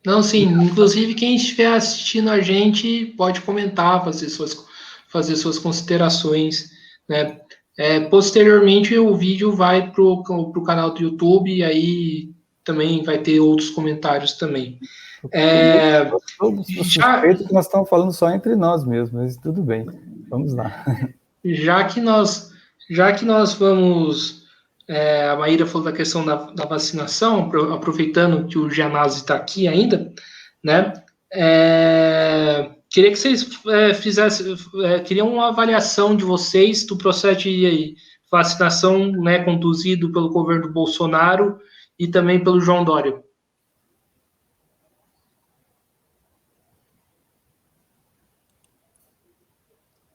Não, sim. Inclusive, quem estiver assistindo a gente pode comentar, fazer suas considerações, né? Posteriormente, o vídeo vai para o canal do YouTube e aí também vai ter outros comentários também. Suspeito que nós estamos falando só entre nós mesmos, mas tudo bem, vamos lá. Já que nós vamos... a Maíra falou da questão da vacinação, aproveitando que o Gianazzi está aqui ainda, né? Queria que vocês fizessem... queria uma avaliação de vocês do processo de vacinação, né, conduzido pelo governo Bolsonaro e também pelo João Dória.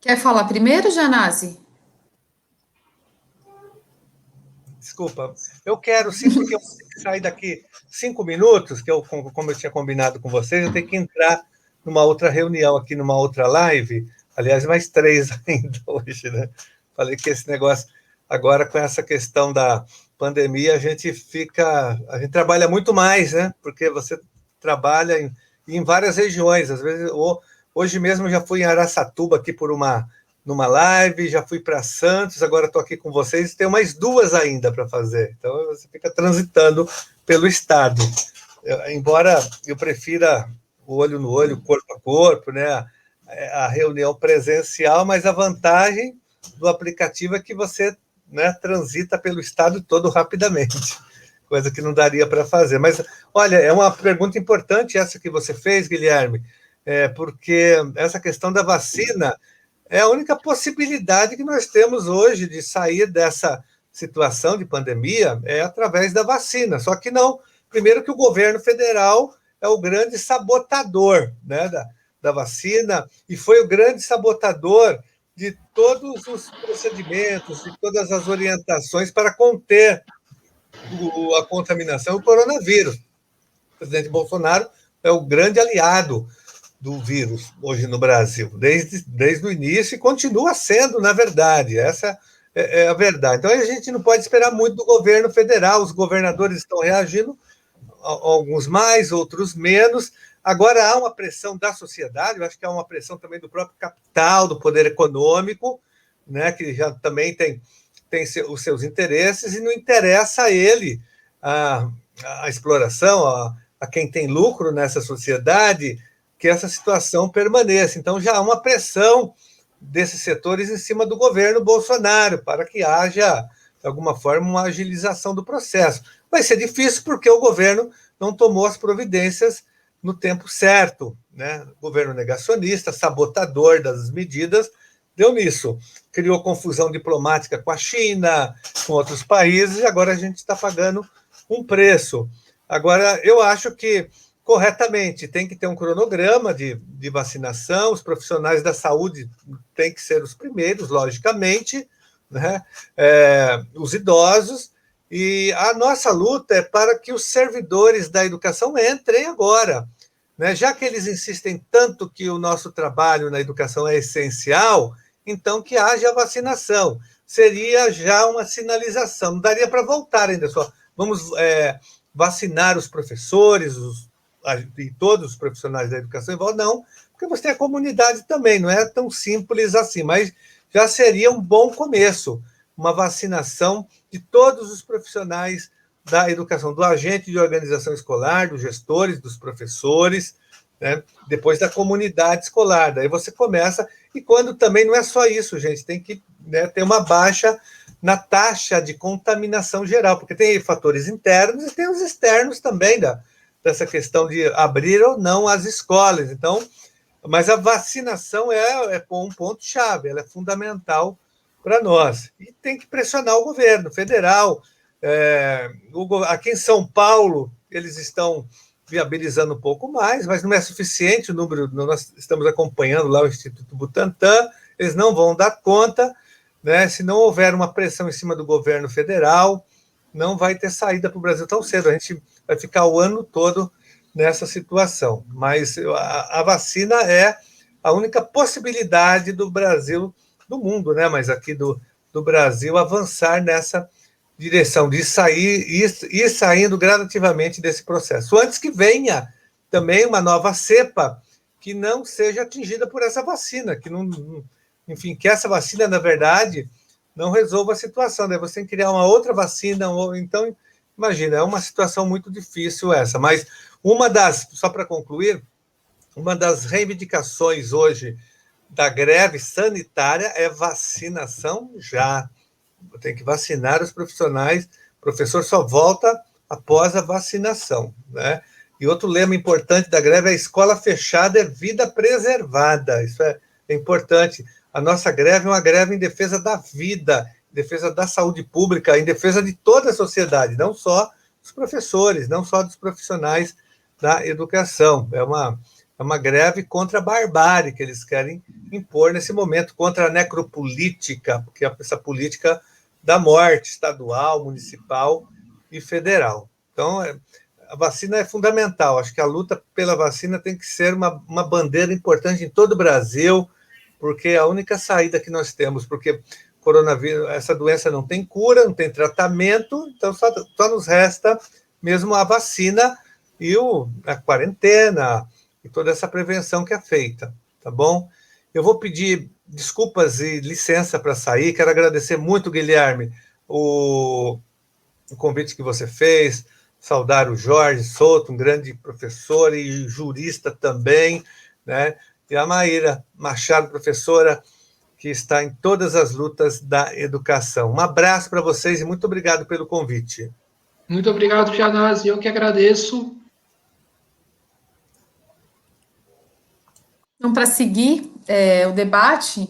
Quer falar primeiro, Gianazzi? Desculpa, eu quero sim, porque eu vou ter que sair daqui 5 minutos, como eu tinha combinado com vocês, eu tenho que entrar numa outra reunião aqui, numa outra live, aliás, mais 3 ainda hoje, né? Falei que esse negócio, agora com essa questão da pandemia, a gente trabalha muito mais, né? Porque você trabalha em várias regiões, às vezes, hoje mesmo eu já fui em Araçatuba aqui numa live, já fui para Santos, agora estou aqui com vocês, tenho mais 2 ainda para fazer. Então, você fica transitando pelo estado. Embora eu prefira o olho no olho, corpo a corpo, né? a reunião presencial, mas a vantagem do aplicativo é que você, né, transita pelo estado todo rapidamente, coisa que não daria para fazer. Mas, olha, é uma pergunta importante essa que você fez, Guilherme, porque essa questão da vacina é a única possibilidade que nós temos hoje de sair dessa situação de pandemia é através da vacina. Só que não, primeiro que o governo federal é o grande sabotador, né, da vacina, e foi o grande sabotador de todos os procedimentos, de todas as orientações para conter a contaminação do coronavírus. O presidente Bolsonaro é o grande aliado do vírus hoje no Brasil, desde o início, e continua sendo, na verdade. Essa é a verdade. Então, a gente não pode esperar muito do governo federal. Os governadores estão reagindo, alguns mais, outros menos. Agora, há uma pressão da sociedade, eu acho que há uma pressão também do próprio capital, do poder econômico, né, que já também tem os seus interesses, e não interessa a ele a exploração, a quem tem lucro nessa sociedade, que essa situação permaneça. Então, já há uma pressão desses setores em cima do governo Bolsonaro para que haja, de alguma forma, uma agilização do processo. Vai ser difícil porque o governo não tomou as providências no tempo certo, né? O governo negacionista, sabotador das medidas, deu nisso. Criou confusão diplomática com a China, com outros países, e agora a gente está pagando um preço. Agora, eu acho que, corretamente, tem que ter um cronograma de vacinação, os profissionais da saúde têm que ser os primeiros, logicamente, né? Os idosos, e a nossa luta é para que os servidores da educação entrem agora, né? Já que eles insistem tanto que o nosso trabalho na educação é essencial, então que haja vacinação. Seria já uma sinalização, não daria para voltar ainda só. Vamos vacinar os professores, e todos os profissionais da educação, não, porque você tem a comunidade também, não é tão simples assim, mas já seria um bom começo, uma vacinação de todos os profissionais da educação, do agente de organização escolar, dos gestores, dos professores, né? Depois da comunidade escolar, daí você começa, e quando também não é só isso, gente, tem que, né, ter uma baixa na taxa de contaminação geral, porque tem fatores internos e tem os externos também dessa questão de abrir ou não as escolas. Então, mas a vacinação é um ponto-chave, ela é fundamental para nós. E tem que pressionar o governo federal. Aqui em São Paulo, eles estão viabilizando um pouco mais, mas não é suficiente o número. Nós estamos acompanhando lá o Instituto Butantan, eles não vão dar conta, né? Se não houver uma pressão em cima do governo federal, não vai ter saída para o Brasil tão cedo. A gente vai ficar o ano todo nessa situação. Mas a vacina é a única possibilidade do Brasil, do mundo, né? Mas aqui do Brasil, avançar nessa direção de ir saindo gradativamente desse processo. Antes que venha também uma nova cepa que não seja atingida por essa vacina, que não, enfim, que essa vacina, na verdade, não resolva a situação, daí você tem que criar uma outra vacina, então, imagina, é uma situação muito difícil essa, mas só para concluir, uma das reivindicações hoje da greve sanitária é vacinação já. Tem que vacinar os profissionais, o professor só volta após a vacinação, né? E outro lema importante da greve é: a escola fechada é vida preservada. Isso é importante. A nossa greve é uma greve em defesa da vida, em defesa da saúde pública, em defesa de toda a sociedade, não só dos professores, não só dos profissionais da educação. É uma greve contra a barbárie que eles querem impor nesse momento, contra a necropolítica, porque essa política da morte estadual, municipal e federal. Então, a vacina é fundamental. Acho que a luta pela vacina tem que ser uma bandeira importante em todo o Brasil, porque é a única saída que nós temos, porque coronavírus, essa doença não tem cura, não tem tratamento, então só nos resta mesmo a vacina e a quarentena e toda essa prevenção que é feita, tá bom? Eu vou pedir desculpas e licença para sair, quero agradecer muito, Guilherme, o convite que você fez, saudar o Jorge Souto, um grande professor e jurista também, né? e a Maíra Machado, professora, que está em todas as lutas da educação. Um abraço para vocês e muito obrigado pelo convite. Muito obrigado, Janaz, eu que agradeço. Então, para seguir o debate,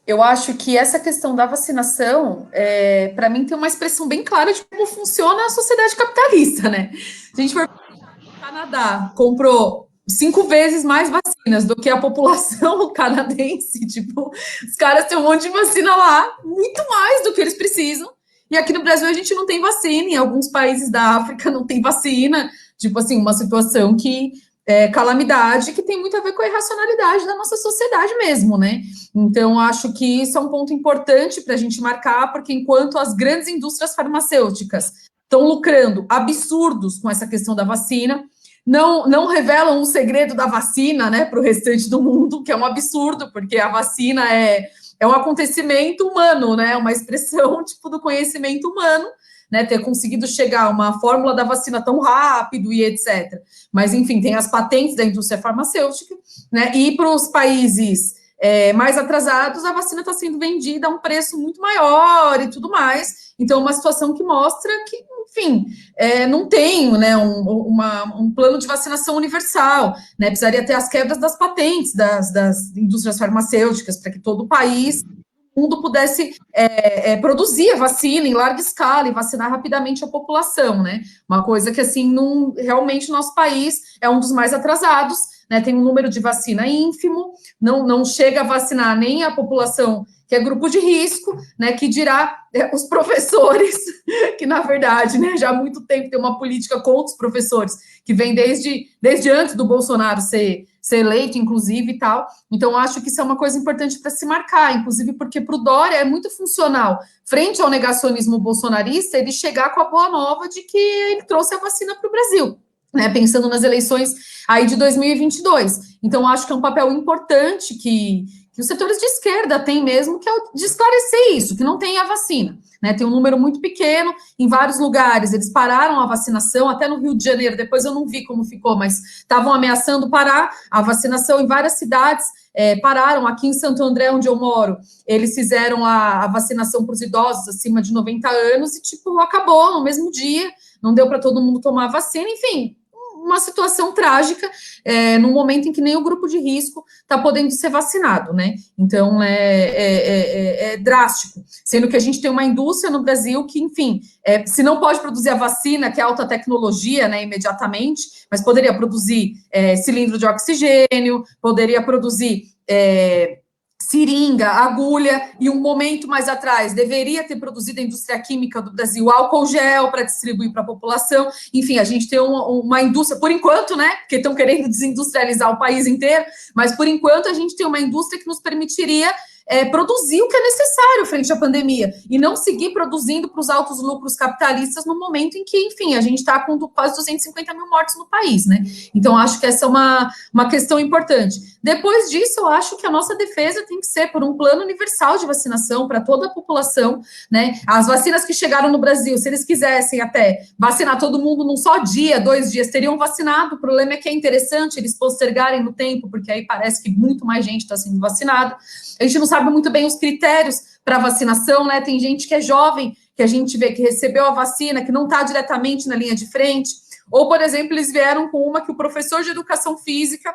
eu acho que essa questão da vacinação, para mim, tem uma expressão bem clara de como funciona a sociedade capitalista, né? Se a gente for o Canadá comprou 5 vezes mais vacinas do que a população canadense, tipo, os caras têm um monte de vacina lá, muito mais do que eles precisam, e aqui no Brasil a gente não tem vacina, em alguns países da África não tem vacina, tipo assim, uma situação que calamidade, que tem muito a ver com a irracionalidade da nossa sociedade mesmo, né? Então, acho que isso é um ponto importante para a gente marcar, porque enquanto as grandes indústrias farmacêuticas estão lucrando absurdos com essa questão da vacina, não revelam o segredo da vacina, né, para o restante do mundo, que é um absurdo, porque a vacina é um acontecimento humano, né, uma expressão, tipo, do conhecimento humano, né, ter conseguido chegar a uma fórmula da vacina tão rápido e etc. Mas, enfim, tem as patentes da indústria farmacêutica, né, e para os países mais atrasados, a vacina está sendo vendida a um preço muito maior e tudo mais. Então, uma situação que mostra que, enfim, não tem, né, um plano de vacinação universal, né, precisaria ter as quebras das patentes das indústrias farmacêuticas para que todo o país, o mundo pudesse produzir a vacina em larga escala e vacinar rapidamente a população, né, uma coisa que, assim, realmente o nosso país é um dos mais atrasados, né, tem um número de vacina ínfimo, não chega a vacinar nem a população que é grupo de risco, né, que dirá os professores, que na verdade, né, já há muito tempo tem uma política contra os professores, que vem desde antes do Bolsonaro ser eleito, inclusive, e tal. Então, acho que isso é uma coisa importante para se marcar, inclusive porque para o Dória é muito funcional, frente ao negacionismo bolsonarista, ele chegar com a boa nova de que ele trouxe a vacina para o Brasil, né, pensando nas eleições aí de 2022. Então, acho que é um papel importante que os setores de esquerda têm mesmo, que é o de esclarecer isso, que não tem a vacina, né, tem um número muito pequeno, em vários lugares eles pararam a vacinação, até no Rio de Janeiro, depois eu não vi como ficou, mas estavam ameaçando parar a vacinação em várias cidades, pararam, aqui em Santo André, onde eu moro, eles fizeram a vacinação para os idosos acima de 90 anos e, tipo, acabou no mesmo dia, não deu para todo mundo tomar a vacina, enfim, uma situação trágica, num momento em que nem o grupo de risco está podendo ser vacinado, né? Então, é drástico. Sendo que a gente tem uma indústria no Brasil que, enfim, se não pode produzir a vacina, que é alta tecnologia, né, imediatamente, mas poderia produzir cilindro de oxigênio, poderia produzir seringa, agulha, e um momento mais atrás deveria ter produzido a indústria química do Brasil álcool gel para distribuir para a população. Enfim, a gente tem uma indústria, por enquanto, né, porque estão querendo desindustrializar o país inteiro, mas por enquanto a gente tem uma indústria que nos permitiria produzir o que é necessário frente à pandemia e não seguir produzindo para os altos lucros capitalistas no momento em que, enfim, a gente está com quase 250 mil mortes no país, né? Então, acho que essa é uma questão importante. Depois disso, eu acho que a nossa defesa tem que ser por um plano universal de vacinação para toda a população, né? As vacinas que chegaram no Brasil, se eles quisessem até vacinar todo mundo num só dia, 2 dias, teriam vacinado. O problema é que é interessante eles postergarem no tempo, porque aí parece que muito mais gente está sendo vacinada. A gente não sabe muito bem os critérios para vacinação, né? Tem gente que é jovem, que a gente vê que recebeu a vacina, que não está diretamente na linha de frente. Ou, por exemplo, eles vieram com uma que o professor de educação física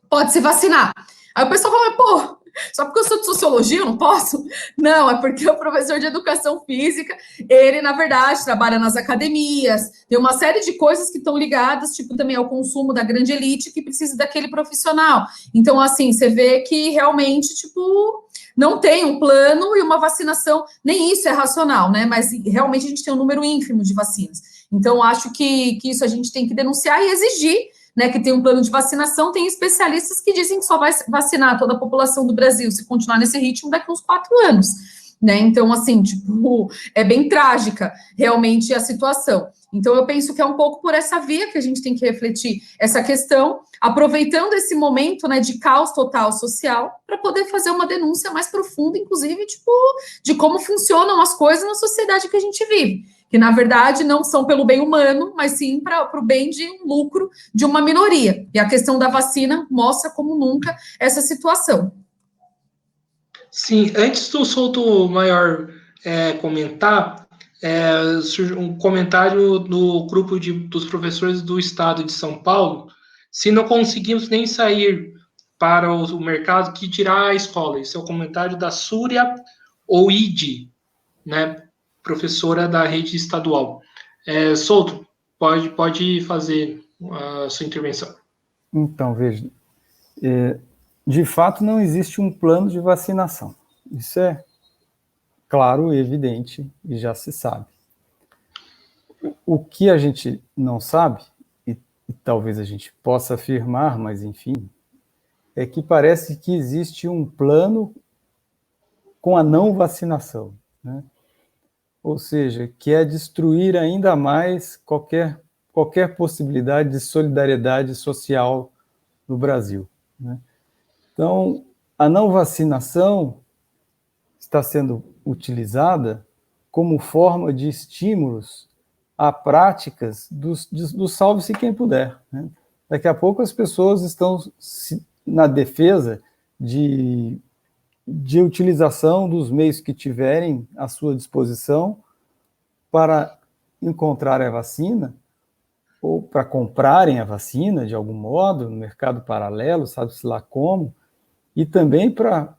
pode se vacinar. Aí o pessoal fala, pô, só porque eu sou de sociologia eu não posso? Não, é porque o professor de educação física, ele, na verdade, trabalha nas academias, tem uma série de coisas que estão ligadas, tipo, também ao consumo da grande elite que precisa daquele profissional. Então, assim, você vê que realmente, tipo, não tem um plano e uma vacinação, nem isso é racional, né? Mas realmente a gente tem um número ínfimo de vacinas. Então, acho que isso a gente tem que denunciar e exigir, né, que tem um plano de vacinação. Tem especialistas que dizem que só vai vacinar toda a população do Brasil se continuar nesse ritmo daqui a uns 4 anos, né? Então, assim, tipo, é bem trágica realmente a situação. Então, eu penso que é um pouco por essa via que a gente tem que refletir essa questão, aproveitando esse momento, né, de caos total social, para poder fazer uma denúncia mais profunda, inclusive, tipo, de como funcionam as coisas na sociedade que a gente vive. que na verdade não são pelo bem humano, mas sim para o bem de um lucro de uma minoria. E a questão da vacina mostra como nunca essa situação. Sim, antes do Souto Maior comentar, surgiu um comentário do grupo dos professores do estado de São Paulo. Se não conseguimos nem sair para o mercado, que dirá a escola? Esse é o comentário da Súria Oide, né, professora da rede estadual. Souto, pode fazer a sua intervenção. Então, veja, de fato não existe um plano de vacinação. Isso é claro e evidente e já se sabe. O que a gente não sabe, e talvez a gente possa afirmar, mas enfim, é que parece que existe um plano com a não vacinação, né? Ou seja, que é destruir ainda mais qualquer possibilidade de solidariedade social no Brasil, né? Então, a não vacinação está sendo utilizada como forma de estímulos a práticas do salve-se quem puder, né? Daqui a pouco as pessoas estão na defesa de utilização dos meios que tiverem à sua disposição para encontrar a vacina ou para comprarem a vacina de algum modo no mercado paralelo, sabe-se lá como, e também para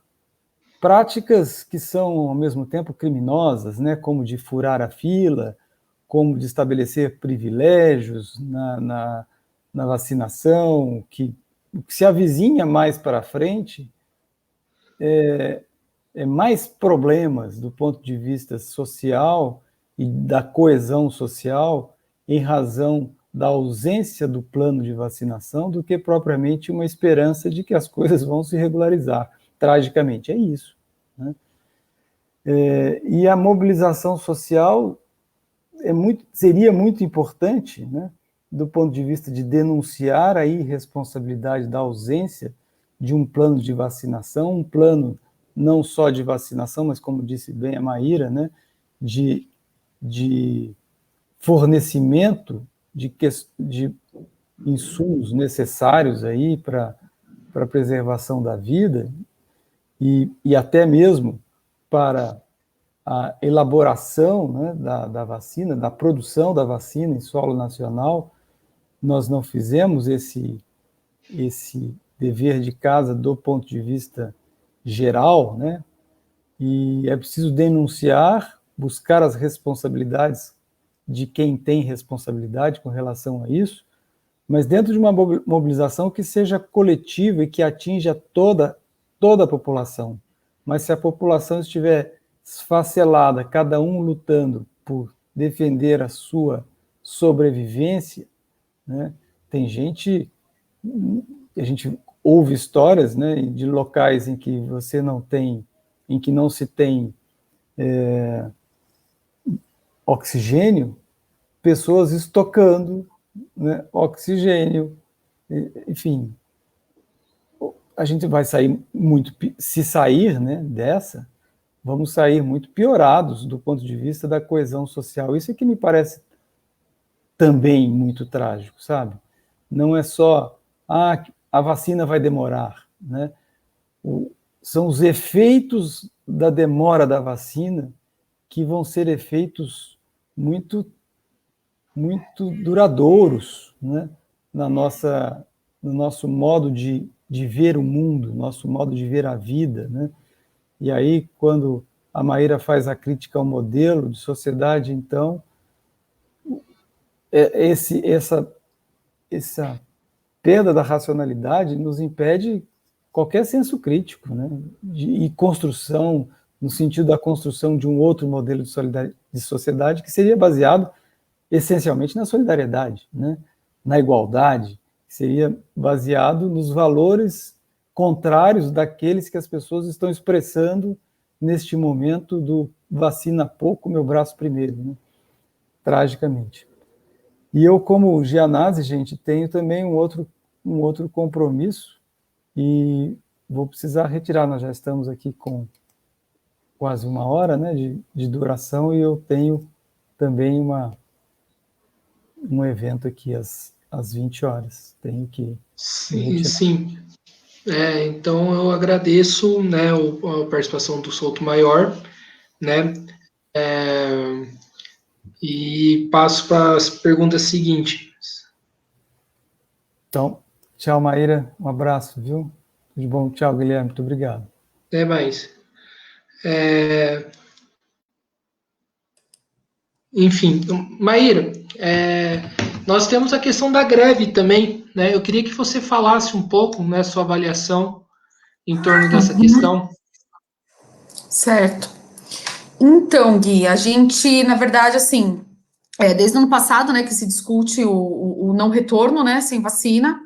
práticas que são ao mesmo tempo criminosas, né, como de furar a fila, como de estabelecer privilégios na vacinação, que se avizinha mais para frente é mais problemas do ponto de vista social e da coesão social em razão da ausência do plano de vacinação do que propriamente uma esperança de que as coisas vão se regularizar. Tragicamente, é isso, né? E a mobilização social seria muito importante, né, do ponto de vista de denunciar a irresponsabilidade da ausência de um plano de vacinação, um plano não só de vacinação, mas, como disse bem a Maíra, né, de fornecimento de insumos necessários aí para a preservação da vida e até mesmo para a elaboração, né, da vacina, da produção da vacina em solo nacional. Nós não fizemos esse dever de casa do ponto de vista geral, né? E é preciso denunciar, buscar as responsabilidades de quem tem responsabilidade com relação a isso, mas dentro de uma mobilização que seja coletiva e que atinja toda a população. Mas se a população estiver esfacelada, cada um lutando por defender a sua sobrevivência, né? Tem gente, a gente ouve histórias, né, de locais em que não se tem oxigênio, pessoas estocando, né, oxigênio, enfim. A gente vai sair se sair, né, dessa, vamos sair muito piorados do ponto de vista da coesão social. Isso é que me parece também muito trágico, sabe? Não é só, a vacina vai demorar, né? São os efeitos da demora da vacina que vão ser efeitos muito, muito duradouros, né? No nosso modo de ver o mundo, nosso modo de ver a vida, né? E aí, quando a Maíra faz a crítica ao modelo de sociedade, então, essa perda da racionalidade nos impede qualquer senso crítico, né? E construção, no sentido da construção de um outro modelo de sociedade que seria baseado essencialmente na solidariedade, né? Na igualdade, que seria baseado nos valores contrários daqueles que as pessoas estão expressando neste momento do vacina pouco, meu braço primeiro, né? Tragicamente. E eu, como Gianazzi, gente, tenho também um outro compromisso e vou precisar retirar. Nós já estamos aqui com quase 1 hora, né, de duração, e eu tenho também um evento aqui às 20 horas. Tenho que... Sim. Então, eu agradeço, né, a participação do Soutomaior, né, e passo para as perguntas seguintes. Então, tchau, Maíra, um abraço, viu? Tudo de bom, tchau, Guilherme, muito obrigado. Até mais. Enfim, Maíra, nós temos a questão da greve também, né? Eu queria que você falasse um pouco, né, sua avaliação em torno dessa questão. Certo. Então, Gui, a gente, na verdade, assim, desde o ano passado, né, que se discute o não retorno, né, sem vacina,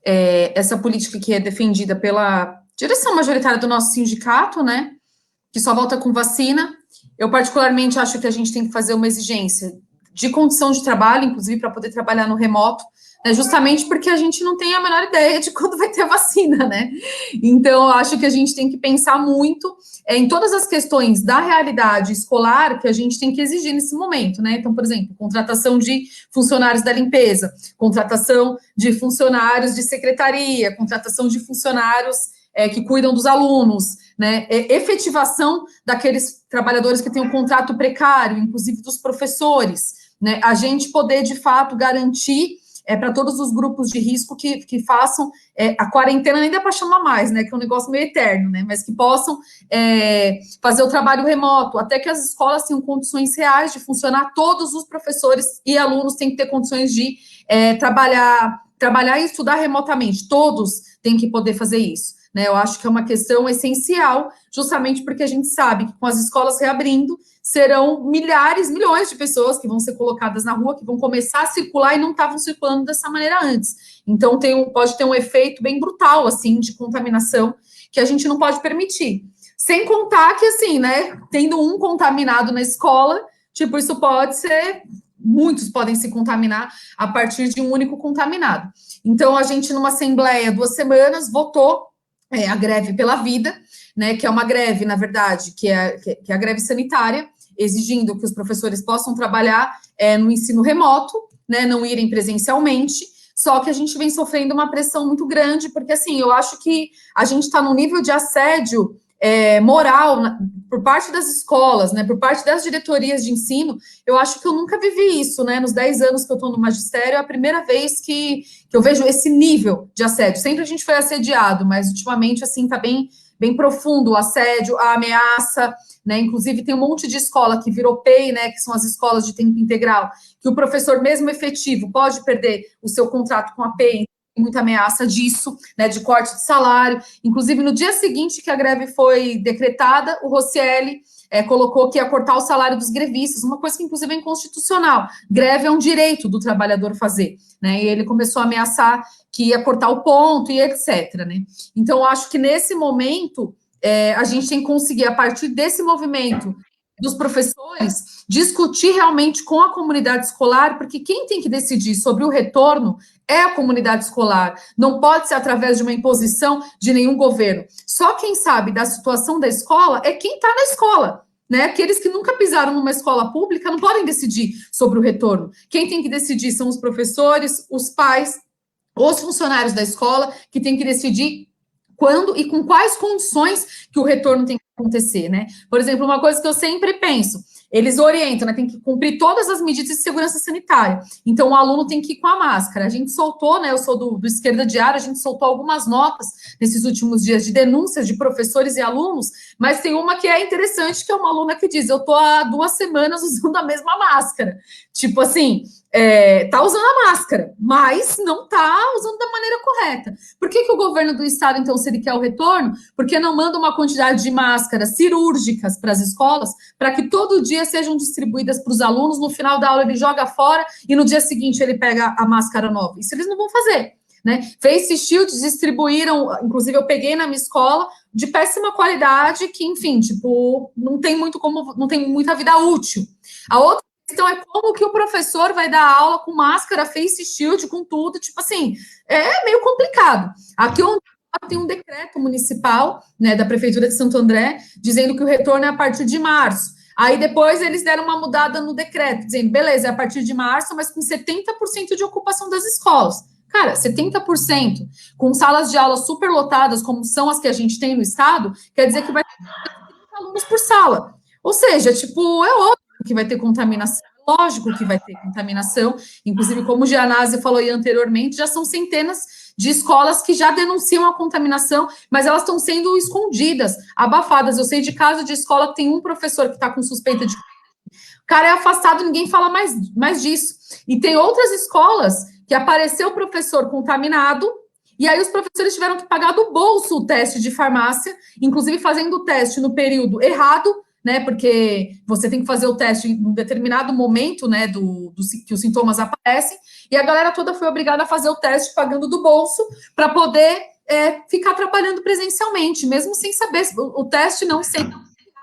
essa política que é defendida pela direção majoritária do nosso sindicato, né, que só volta com vacina. Eu, particularmente, acho que a gente tem que fazer uma exigência de condição de trabalho, inclusive para poder trabalhar no remoto, né, justamente porque a gente não tem a menor ideia de quando vai ter vacina, né? Então, eu acho que a gente tem que pensar muito em todas as questões da realidade escolar que a gente tem que exigir nesse momento, né? Então, por exemplo, contratação de funcionários da limpeza, contratação de funcionários de secretaria, contratação de funcionários que cuidam dos alunos, né? Efetivação daqueles trabalhadores que têm um contrato precário, inclusive dos professores, né? A gente poder, de fato, garantir para todos os grupos de risco que façam a quarentena, nem dá para chamar mais, né? Que é um negócio meio eterno, né? Mas que possam fazer o trabalho remoto, até que as escolas tenham condições reais de funcionar. Todos os professores e alunos têm que ter condições de trabalhar e estudar remotamente. Todos têm que poder fazer isso, né? Eu acho que é uma questão essencial, justamente porque a gente sabe que com as escolas reabrindo, serão milhões de pessoas que vão ser colocadas na rua, que vão começar a circular e não estavam circulando dessa maneira antes. Então, pode ter um efeito bem brutal, assim, de contaminação, que a gente não pode permitir. Sem contar que, assim, né, tendo um contaminado na escola, tipo, isso pode ser... Muitos podem se contaminar a partir de um único contaminado. Então, a gente, numa assembleia, 2 semanas, votou a greve pela vida, né, que é uma greve, na verdade, que é a greve sanitária, exigindo que os professores possam trabalhar no ensino remoto, né, não irem presencialmente, só que a gente vem sofrendo uma pressão muito grande, porque, assim, eu acho que a gente está num nível de assédio moral por parte das escolas, né, por parte das diretorias de ensino. Eu acho que eu nunca vivi isso, né, nos 10 anos que eu estou no magistério, é a primeira vez que eu vejo esse nível de assédio. Sempre a gente foi assediado, mas ultimamente, assim, está bem profundo o assédio, a ameaça, né, inclusive tem um monte de escola que virou PEI, né, que são as escolas de tempo integral, que o professor mesmo efetivo pode perder o seu contrato com a PEI, tem muita ameaça disso, né, de corte de salário. Inclusive, no dia seguinte que a greve foi decretada, o Roscielli colocou que ia cortar o salário dos grevistas, uma coisa que, inclusive, é inconstitucional. Greve é um direito do trabalhador fazer, né, e ele começou a ameaçar que ia cortar o ponto e etc, né. Então, eu acho que, nesse momento, a gente tem que conseguir, a partir desse movimento dos professores, discutir realmente com a comunidade escolar, porque quem tem que decidir sobre o retorno é a comunidade escolar, não pode ser através de uma imposição de nenhum governo. Só quem sabe da situação da escola é quem está na escola, né? Aqueles que nunca pisaram numa escola pública não podem decidir sobre o retorno. Quem tem que decidir são os professores, os pais, os funcionários da escola, que tem que decidir quando e com quais condições que o retorno tem que acontecer, né? Por exemplo, uma coisa que eu sempre penso, eles orientam, né? Tem que cumprir todas as medidas de segurança sanitária. Então, o aluno tem que ir com a máscara. A gente soltou, né? Eu sou do Esquerda Diária, a gente soltou algumas notas nesses últimos dias de denúncias de professores e alunos, mas tem uma que é interessante, que é uma aluna que diz: eu tô há 2 semanas usando a mesma máscara. Tipo assim, tá usando a máscara, mas não tá usando da maneira correta. Por que o governo do estado, então, se ele quer o retorno, por que não manda uma quantidade de máscaras cirúrgicas para as escolas, para que todo dia sejam distribuídas para os alunos, no final da aula ele joga fora e no dia seguinte ele pega a máscara nova? Isso eles não vão fazer, né? Face Shield distribuíram, inclusive eu peguei na minha escola, de péssima qualidade, que, enfim, tipo, não tem muita vida útil. A outra questão é como que o professor vai dar aula com máscara, face shield, com tudo, tipo assim, é meio complicado. Aqui tem um decreto municipal, né, da Prefeitura de Santo André, dizendo que o retorno é a partir de março. Aí depois eles deram uma mudada no decreto, dizendo, beleza, é a partir de março, mas com 70% de ocupação das escolas. Cara, 70%, com salas de aula superlotadas, como são as que a gente tem no estado, quer dizer que vai ter 30 alunos por sala. Ou seja, tipo, é óbvio que vai ter contaminação, lógico que vai ter contaminação, inclusive, como o Gianazzi falou aí anteriormente, já são centenas de escolas que já denunciam a contaminação, mas elas estão sendo escondidas, abafadas. Eu sei de caso de escola que tem um professor que está com suspeita de... O cara é afastado, ninguém fala mais disso. E tem outras escolas que apareceu o professor contaminado, e aí os professores tiveram que pagar do bolso o teste de farmácia, inclusive fazendo o teste no período errado, né, porque você tem que fazer o teste em um determinado momento, né, que os sintomas aparecem, e a galera toda foi obrigada a fazer o teste pagando do bolso para poder ficar trabalhando presencialmente, mesmo sem saber, o teste não sendo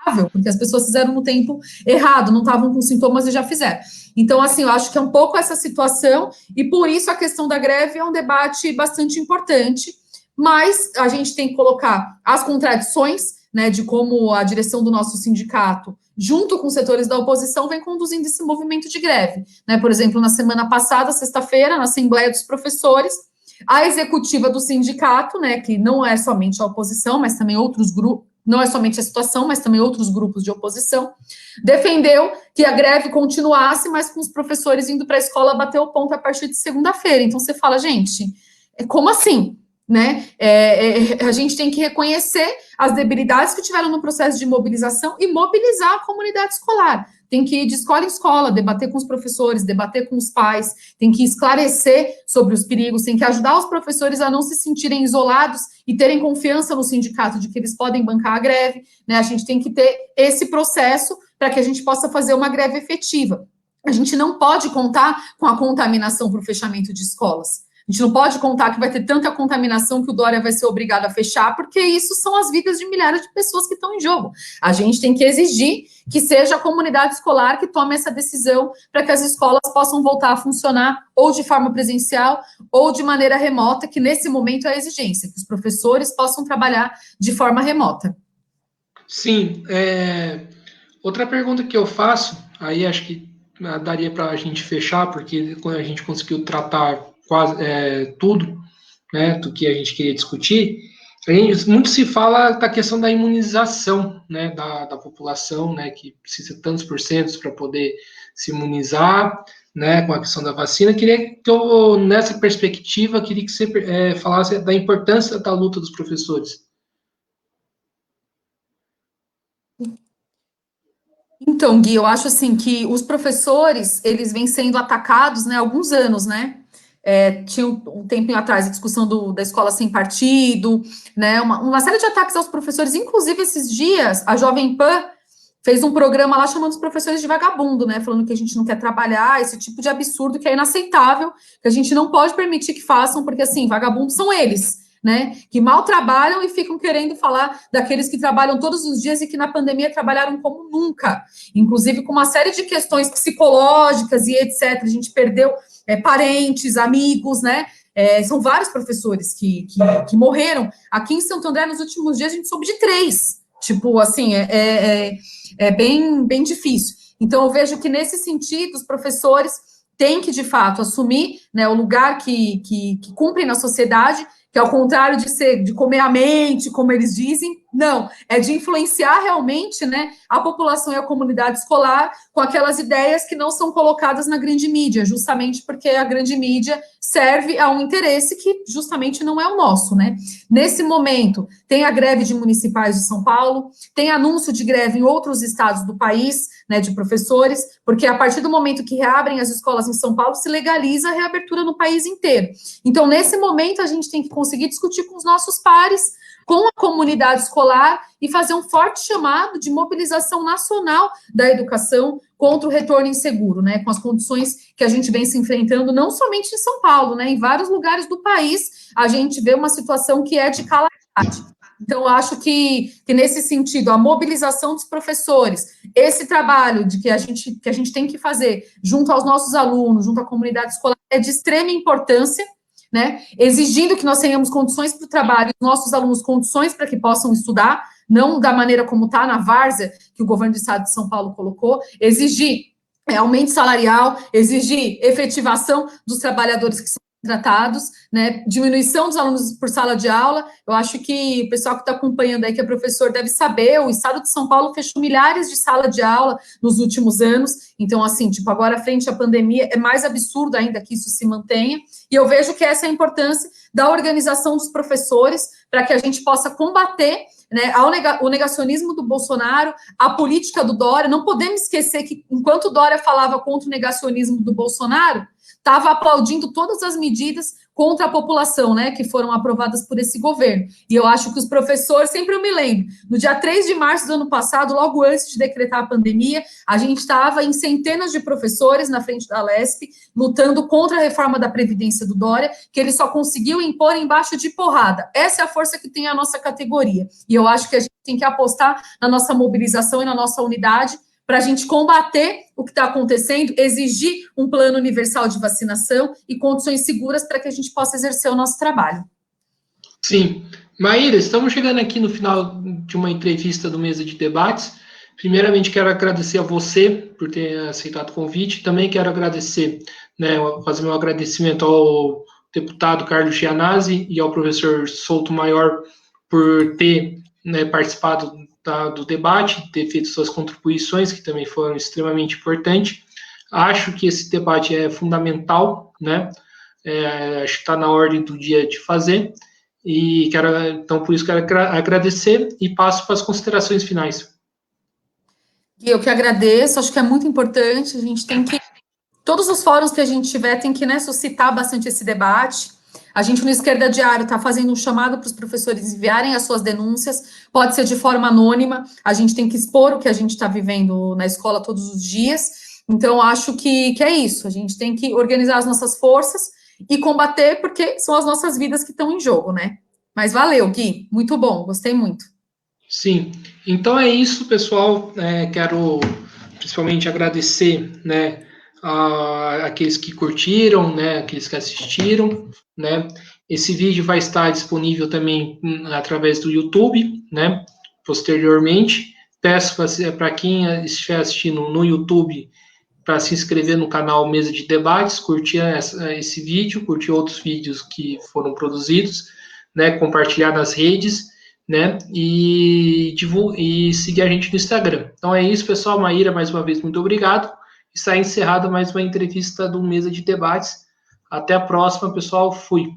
viável, porque as pessoas fizeram no tempo errado, não estavam com sintomas e já fizeram. Então, assim, eu acho que é um pouco essa situação, e por isso a questão da greve é um debate bastante importante, mas a gente tem que colocar as contradições, né, de como a direção do nosso sindicato, junto com os setores da oposição, vem conduzindo esse movimento de greve. Né? Por exemplo, na semana passada, sexta-feira, na Assembleia dos Professores, a executiva do sindicato, né, que não é somente a oposição, mas também outros grupos, não é somente a situação, mas também outros grupos de oposição, defendeu que a greve continuasse, mas com os professores indo para a escola bater o ponto a partir de segunda-feira. Então, você fala, gente, como assim? Né? A gente tem que reconhecer as debilidades que tiveram no processo de mobilização e mobilizar a comunidade escolar. Tem que ir de escola em escola, debater com os professores, debater com os pais, tem que esclarecer sobre os perigos, tem que ajudar os professores a não se sentirem isolados e terem confiança no sindicato de que eles podem bancar a greve, né? A gente tem que ter esse processo para que a gente possa fazer uma greve efetiva. A gente não pode contar com a contaminação para o fechamento de escolas. A gente não pode contar que vai ter tanta contaminação que o Dória vai ser obrigado a fechar, porque isso são as vidas de milhares de pessoas que estão em jogo. A gente tem que exigir que seja a comunidade escolar que tome essa decisão para que as escolas possam voltar a funcionar ou de forma presencial ou de maneira remota, que nesse momento é a exigência, que os professores possam trabalhar de forma remota. Sim. Outra pergunta que eu faço, aí acho que daria para a gente fechar, porque a gente conseguiu tratar quase tudo, né, do que a gente queria discutir. Muito se fala da questão da imunização, né, da população, né, que precisa de tantos porcentos para poder se imunizar, né, com a questão da vacina. Queria que eu, nessa perspectiva, queria que você falasse da importância da luta dos professores. Então, Gui, eu acho assim que os professores, eles vêm sendo atacados, né, há alguns anos, né? Tinha um tempinho atrás a discussão da escola sem partido, né, uma série de ataques aos professores, inclusive esses dias, a Jovem Pan fez um programa lá chamando os professores de vagabundo, né, falando que a gente não quer trabalhar, esse tipo de absurdo que é inaceitável, que a gente não pode permitir que façam, porque, assim, vagabundos são eles, né, que mal trabalham e ficam querendo falar daqueles que trabalham todos os dias e que na pandemia trabalharam como nunca, inclusive com uma série de questões psicológicas e etc, a gente perdeu parentes, amigos, né, são vários professores que morreram. Aqui em Santo André, nos últimos dias, a gente soube de 3, tipo, assim, bem difícil. Então, eu vejo que, nesse sentido, os professores têm que, de fato, assumir, né, o lugar que cumprem na sociedade, que ao contrário de comer a mente, como eles dizem, não, é de influenciar realmente, né, a população e a comunidade escolar com aquelas ideias que não são colocadas na grande mídia, justamente porque a grande mídia serve a um interesse que justamente não é o nosso, né? Nesse momento, tem a greve de municipais de São Paulo, tem anúncio de greve em outros estados do país, né, de professores, porque a partir do momento que reabrem as escolas em São Paulo, se legaliza a reabertura no país inteiro. Então, nesse momento, a gente tem que conseguir discutir com os nossos pares, com a comunidade escolar e fazer um forte chamado de mobilização nacional da educação contra o retorno inseguro, né, com as condições que a gente vem se enfrentando, não somente em São Paulo, né, em vários lugares do país, a gente vê uma situação que é de calamidade. Então, eu acho que nesse sentido, a mobilização dos professores, esse trabalho que a gente tem que fazer junto aos nossos alunos, junto à comunidade escolar, é de extrema importância, né? Exigindo que nós tenhamos condições para o trabalho, nossos alunos condições para que possam estudar, não da maneira como está na várzea, que o governo do estado de São Paulo colocou, exigir aumento salarial, exigir efetivação dos trabalhadores que são contratados, né, diminuição dos alunos por sala de aula. Eu acho que o pessoal que está acompanhando aí, que é professor, deve saber, o estado de São Paulo fechou milhares de salas de aula nos últimos anos, então, assim, tipo, agora, frente à pandemia, é mais absurdo ainda que isso se mantenha, e eu vejo que essa é a importância da organização dos professores, para que a gente possa combater, né, o negacionismo do Bolsonaro, a política do Dória. Não podemos esquecer que, enquanto o Dória falava contra o negacionismo do Bolsonaro, estava aplaudindo todas as medidas contra a população, né, que foram aprovadas por esse governo. E eu acho que os professores, sempre eu me lembro, no dia 3 de março do ano passado, logo antes de decretar a pandemia, a gente estava em centenas de professores na frente da Lesp, lutando contra a reforma da Previdência do Dória, que ele só conseguiu impor embaixo de porrada. Essa é a força que tem a nossa categoria. E eu acho que a gente tem que apostar na nossa mobilização e na nossa unidade, para a gente combater o que está acontecendo, exigir um plano universal de vacinação e condições seguras para que a gente possa exercer o nosso trabalho. Sim. Maíra, estamos chegando aqui no final de uma entrevista do Mesa de Debates. Primeiramente, quero agradecer a você por ter aceitado o convite. Também quero agradecer, né, fazer meu agradecimento ao deputado Carlos Gianazzi e ao professor Souto Maior por ter, né, participado do debate, ter feito suas contribuições, que também foram extremamente importantes. Acho que esse debate é fundamental, né? Acho que está na ordem do dia de fazer, e então, por isso, quero agradecer e passo para as considerações finais. Eu que agradeço, acho que é muito importante, a gente tem que, todos os fóruns que a gente tiver, tem que, né, suscitar bastante esse debate. A gente, no Esquerda Diário, está fazendo um chamado para os professores enviarem as suas denúncias, pode ser de forma anônima, a gente tem que expor o que a gente está vivendo na escola todos os dias, então acho que é isso, a gente tem que organizar as nossas forças e combater, porque são as nossas vidas que estão em jogo, né? Mas valeu, Gui, muito bom, gostei muito. Sim, então é isso, pessoal, quero principalmente agradecer, né, aqueles que curtiram, né, aqueles que assistiram, né. Esse vídeo vai estar disponível também através do YouTube, né, posteriormente. Peço para quem estiver assistindo no YouTube para se inscrever no canal Mesa de Debates, curtir esse vídeo, curtir outros vídeos que foram produzidos, né, compartilhar nas redes, né, e seguir a gente no Instagram. Então é isso, pessoal. Maíra, mais uma vez, muito obrigado. Está encerrada mais uma entrevista do Mesa de Debates. Até a próxima, pessoal. Fui.